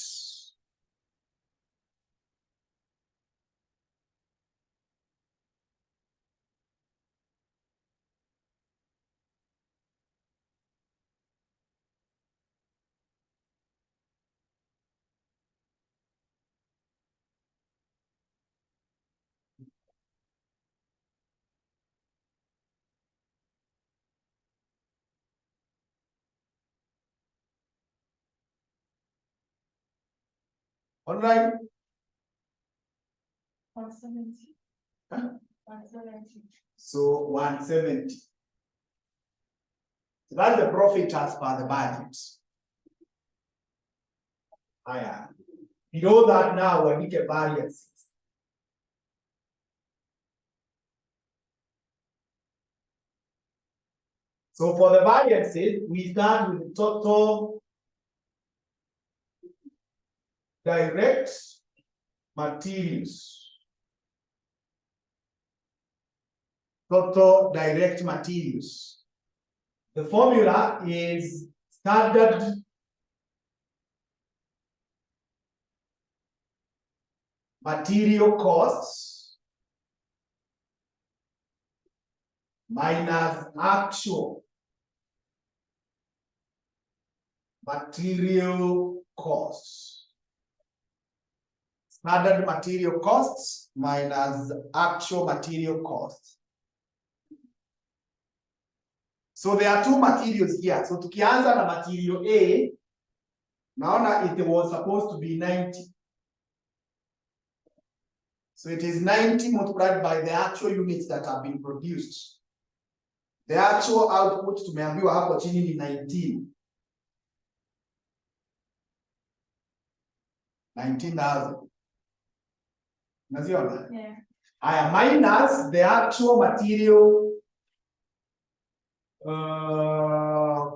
Online? 170. Huh? 170. So 170. So that's the profit as per the budget. Higher. Below that now we get variances. So for the variances, we start with the total direct materials. Total direct materials. The formula is standard material costs minus actual material costs. Standard material costs minus actual material costs. So there are two materials here. So tukianza na material A, naona it was supposed to be 90. So it is 90 multiplied by the actual units that have been produced. The actual output tumeambiwa hapo chini ni 19. 19,000. Unaziona? Yeah. Haya, minus the actual material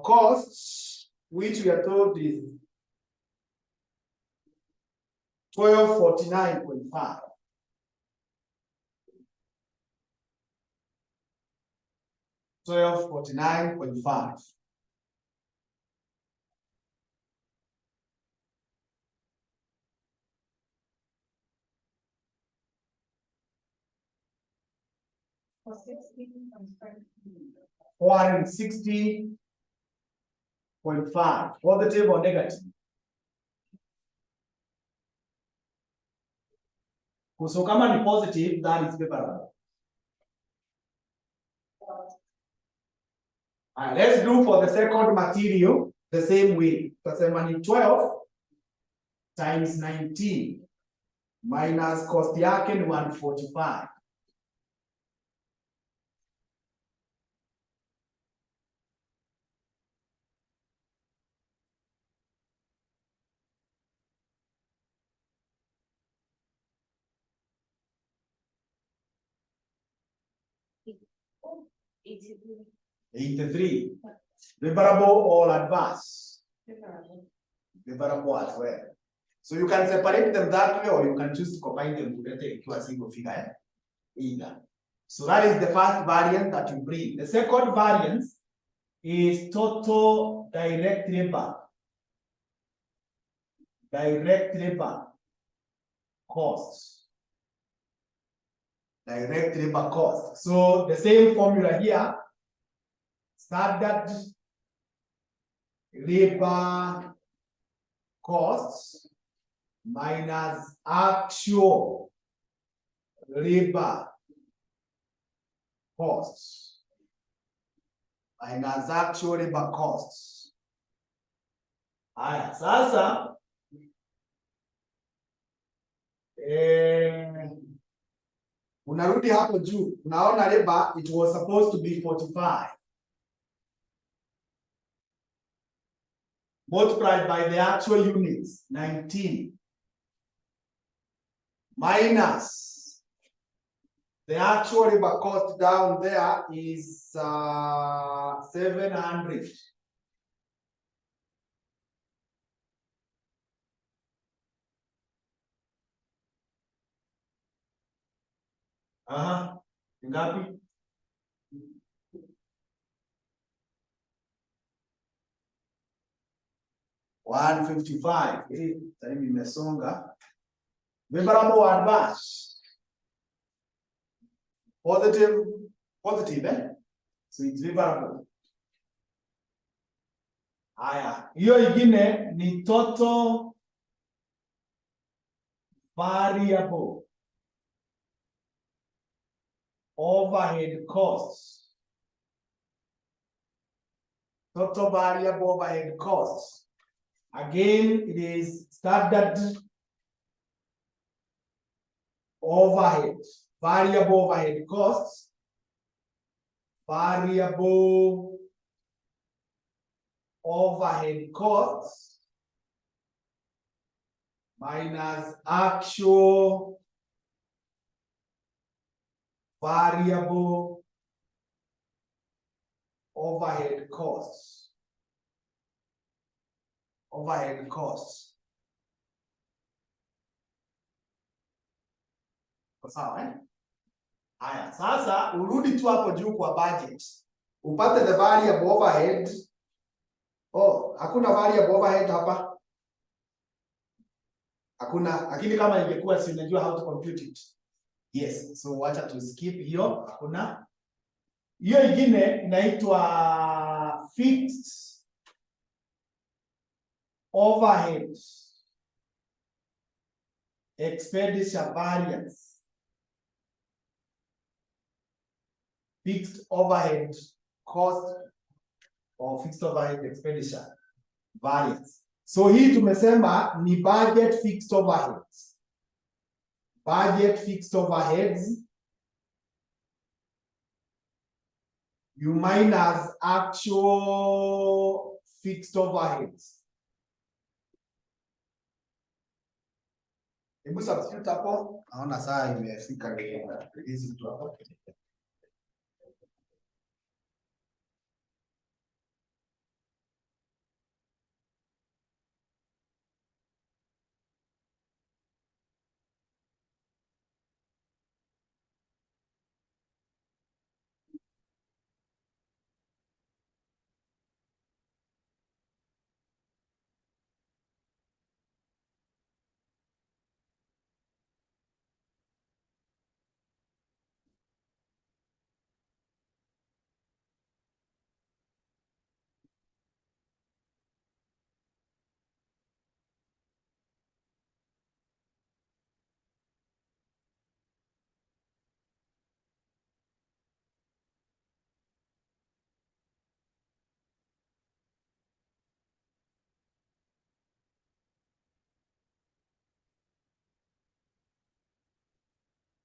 costs, which we are told is 1249.5. 1249.5. For 16.5. 460.5. Positive or negative? So kama ni positive, that is favorable. Let's do for the second material the same way. Tutasema ni 12 times 19 minus cost yake ni 145. 83. 83. Favorable or adverse? Favorable. Favorable as well. So you can separate them that way, or you can choose to combine them to a single figure. Either. So that is the first variance that you bring. The second variance is total direct labor. Direct labor costs. Direct labor cost. So the same formula here. Standard labor costs minus actual labor costs. Minus actual labor costs. Haya, sasa unarudi hapo juu. Unaona labor, it was supposed to be 45. Multiplied by the actual units, 19. Minus the actual labor cost down there is 700. Ngapi? $155. Sasa hivi imesonga. Favorable or adverse? Positive, eh? So it's favorable. Haya, hiyo ingine ni total variable overhead costs. Total variable overhead costs. Again, it is standard overhead, variable overhead costs, variable overhead costs minus actual variable overhead costs. Overhead costs. Sawa, eh? Haya, sasa urudi tu hapo juu kwa budget. Upate the variable overhead. Oh, hakuna variable overhead hapa. Hakuna, lakini kama ingekuwa si unajua how to compute it. Yes, so wacha tu skip hiyo, hakuna. Hiyo ingine inaitwa fixed overhead expenditure variance. Fixed overhead cost or fixed overhead expenditure variance. So hii tumesema ni budget fixed overheads. Budget fixed overheads you minus actual fixed overheads. Hebu substitute hapo. Naona saa imefika hizi tu hapo.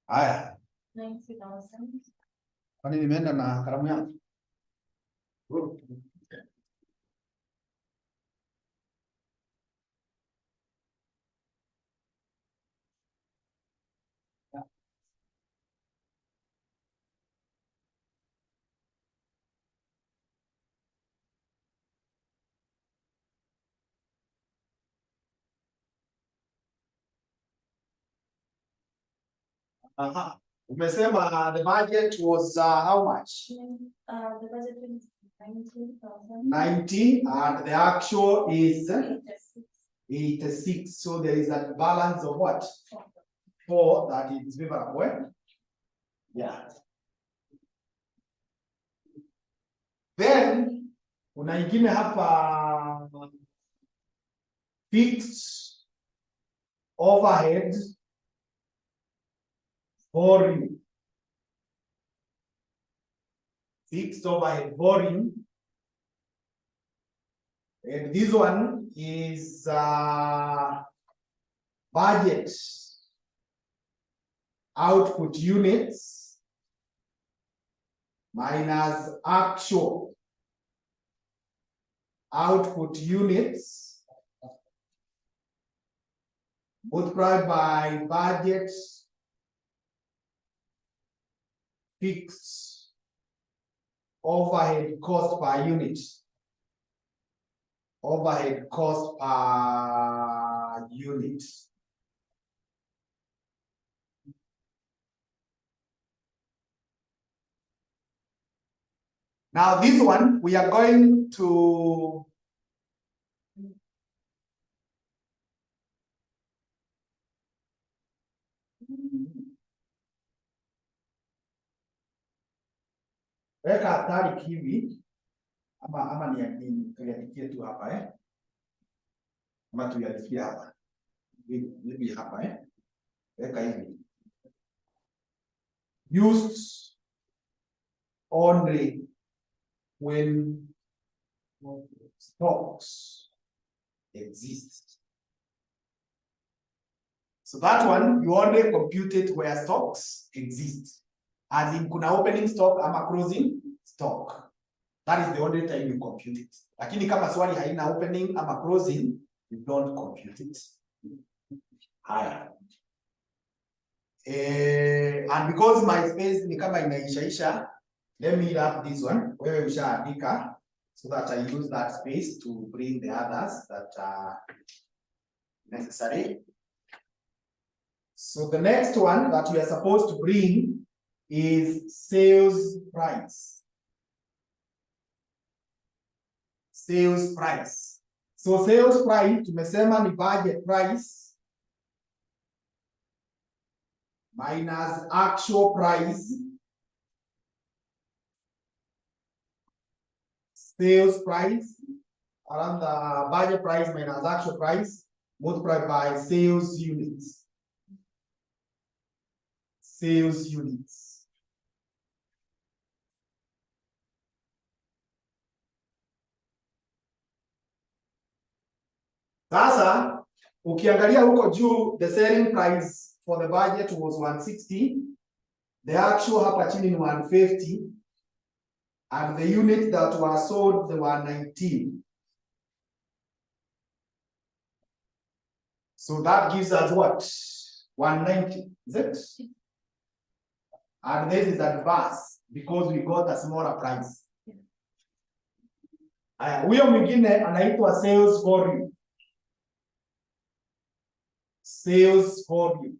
Haya. 90,000. Kwani nimeenda na kalamu yangu? Umesema the budget was how much? The budget is 19,000. 90 and the actual is 86. So there is a balance of what? 4 that is favorable. Yeah. Then kuna ingine hapa fixed overhead volume. Fixed overhead volume. And this one is budget output units minus actual output units multiplied by budget fixed overhead cost per unit. Overhead cost per unit. Now this one, we are going to weka athari hivi ama ni tuandikie tu hapa ama tuandikie hapa hivi hapa weka hivi used only when stocks exist. So that one you only compute it where stocks exist, as in kuna opening stock ama closing stock. That is the only time you compute it. Lakini kama swali haina opening ama closing, you don't compute it. Haya. And because my space ni kama inaishaisha, let me wrap this one. Wewe ushaandika, so that I use that space to bring the others that are necessary. So the next one that we are supposed to bring is sales price. Sales price. So sales price tumesema ni budget price minus actual price. Sales price around the budget price minus actual price multiplied by sales units. Sales units. Sasa ukiangalia huko juu, the selling price for the budget was 160. The actual hapa chini ni 150. And the units that were sold, they were 19. So that gives us what? 190, is it? And this is adverse because we got a smaller price. Huyo mwingine anaitwa sales volume. Sales volume.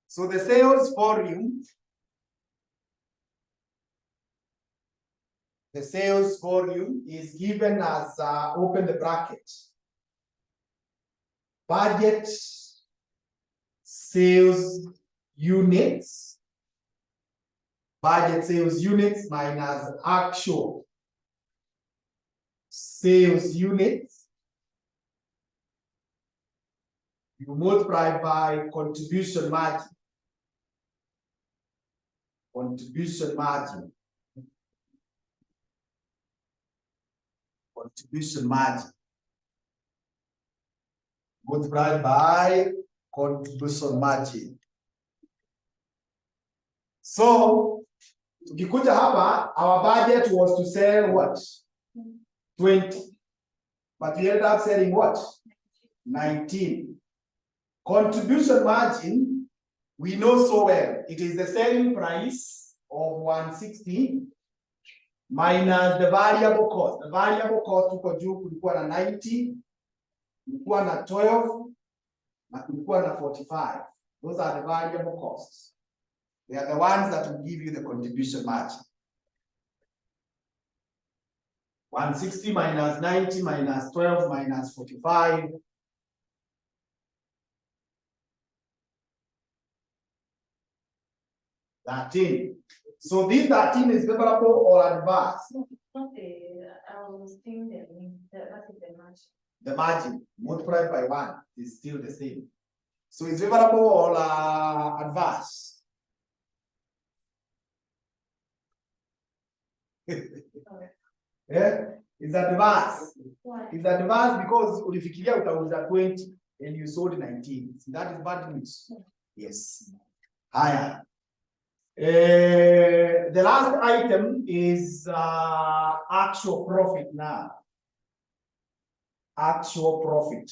So the sales volume, is given as open the bracket. Budget sales units. Budget sales units minus actual sales units. You multiply by contribution margin. Contribution margin. Contribution margin. Multiplied by contribution margin. So, tukikuja hapa, our budget was to sell what? 20. But we ended up selling what? 19. Contribution margin, we know so well. It is the selling price of 160 minus the variable cost. The variable cost tuko juu kulikuwa na 90, kulikuwa na 12, na kulikuwa na 45. Those are the variable costs. They are the ones that will give you the contribution margin. 160 minus 90 minus 12 minus 45. So this 13 is favorable or adverse? I was thinking that is the margin. The margin multiplied by 1 is still the same. So it's favorable or adverse? Yeah, it's adverse. Why? It's adverse because ulifikiria utauza 20 and you sold 19. So that is bad news. Yes. Higher. The last item is actual profit now. Actual profit.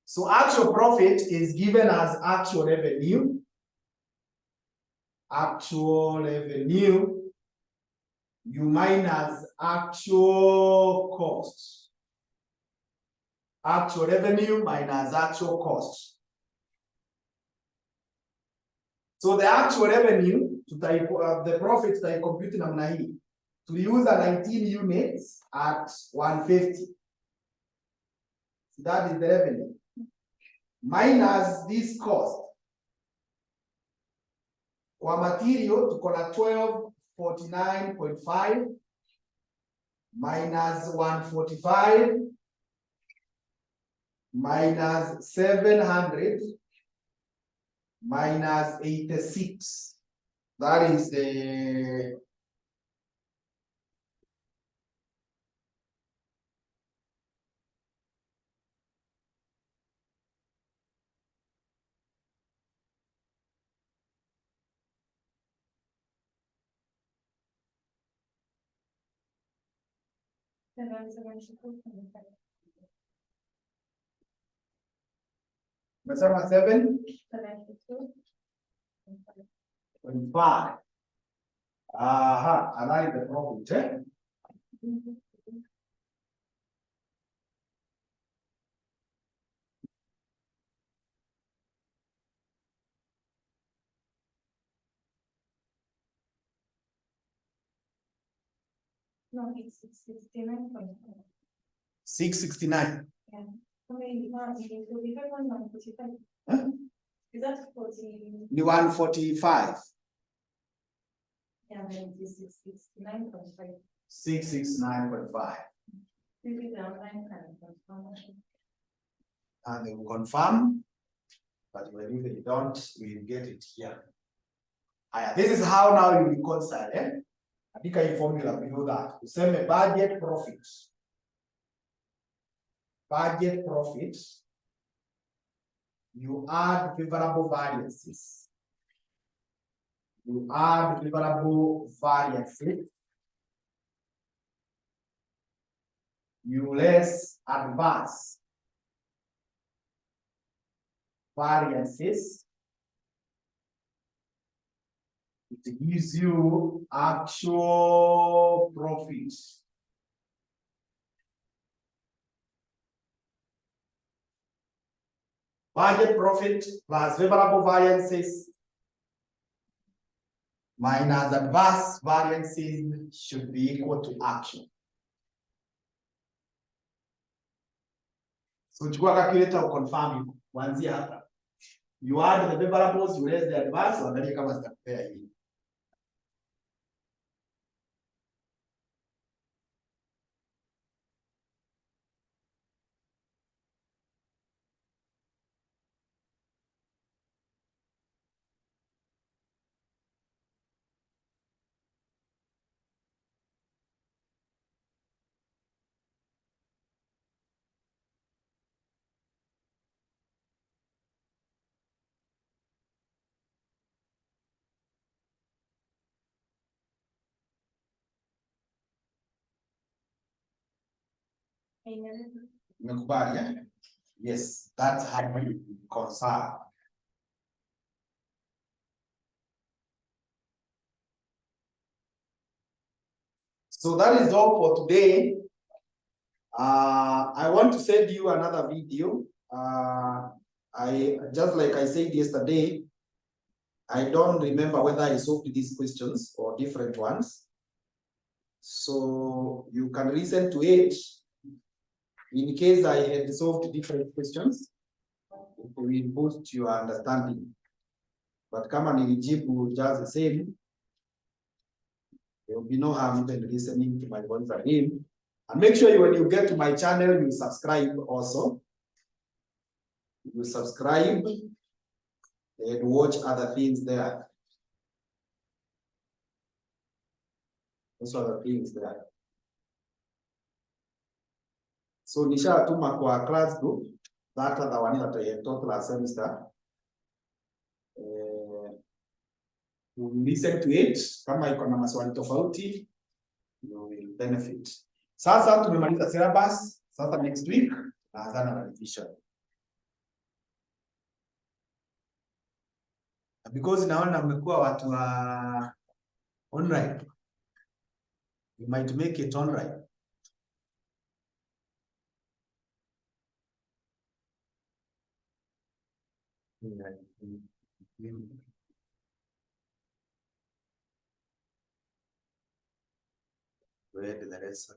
So actual profit is given as actual revenue. Actual revenue. You minus actual costs. Actual revenue minus actual costs. So the actual revenue, the profit that you compute namna hii, to use a 19 units at 150. So that is the revenue. Minus this cost. Kwa material, tuko na 1249.5 minus 145 minus 700 minus 86. That is the Mesama 7.5. Aha, I like the profit. Eh? No, it's 69. 669. Yeah. I mean, it will be 145. Huh? Is that 40? The 145. Yeah, then it is 69.5. 669.5. Maybe the online can confirm. And they will confirm, but when they don't, we'll get it here. This is how now you reconcile. I think I formula below that. The same budget profit. Budget profit. You add favorable variances. You add favorable variances. You less adverse variances. It gives you actual profit. Budget profit plus favorable variances minus adverse variances should be equal to actual. So chukua calculator uconfirm kuanzia hapa. You add the favorables, you raise the adverse, uangalie kama zitakupea hii. Umekubali, eh? Yes, that's how we reconcile. So that is all for today. I want to send you another video. just like I said yesterday, I don't remember whether I solved these questions or different ones. So you can listen to it in case I had solved different questions. It will boost your understanding. But kama nilijibu just the same, there will be no harm even listening to my voice again. And make sure when you get to my channel, you subscribe also. You subscribe and watch other things there. Those other things there. So nishatuma kwa class group, that are the one that I taught last semester. You listen to it, kama iko na maswali tofauti, you will benefit. Sasa tumemaliza syllabus, sasa next week naanza na revision. Because naona mmekuwa watu wa online, you might make it online. Where did the lesson?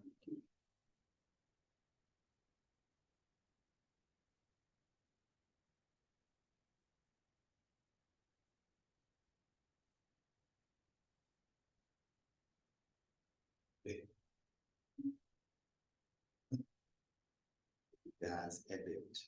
Yes, edit.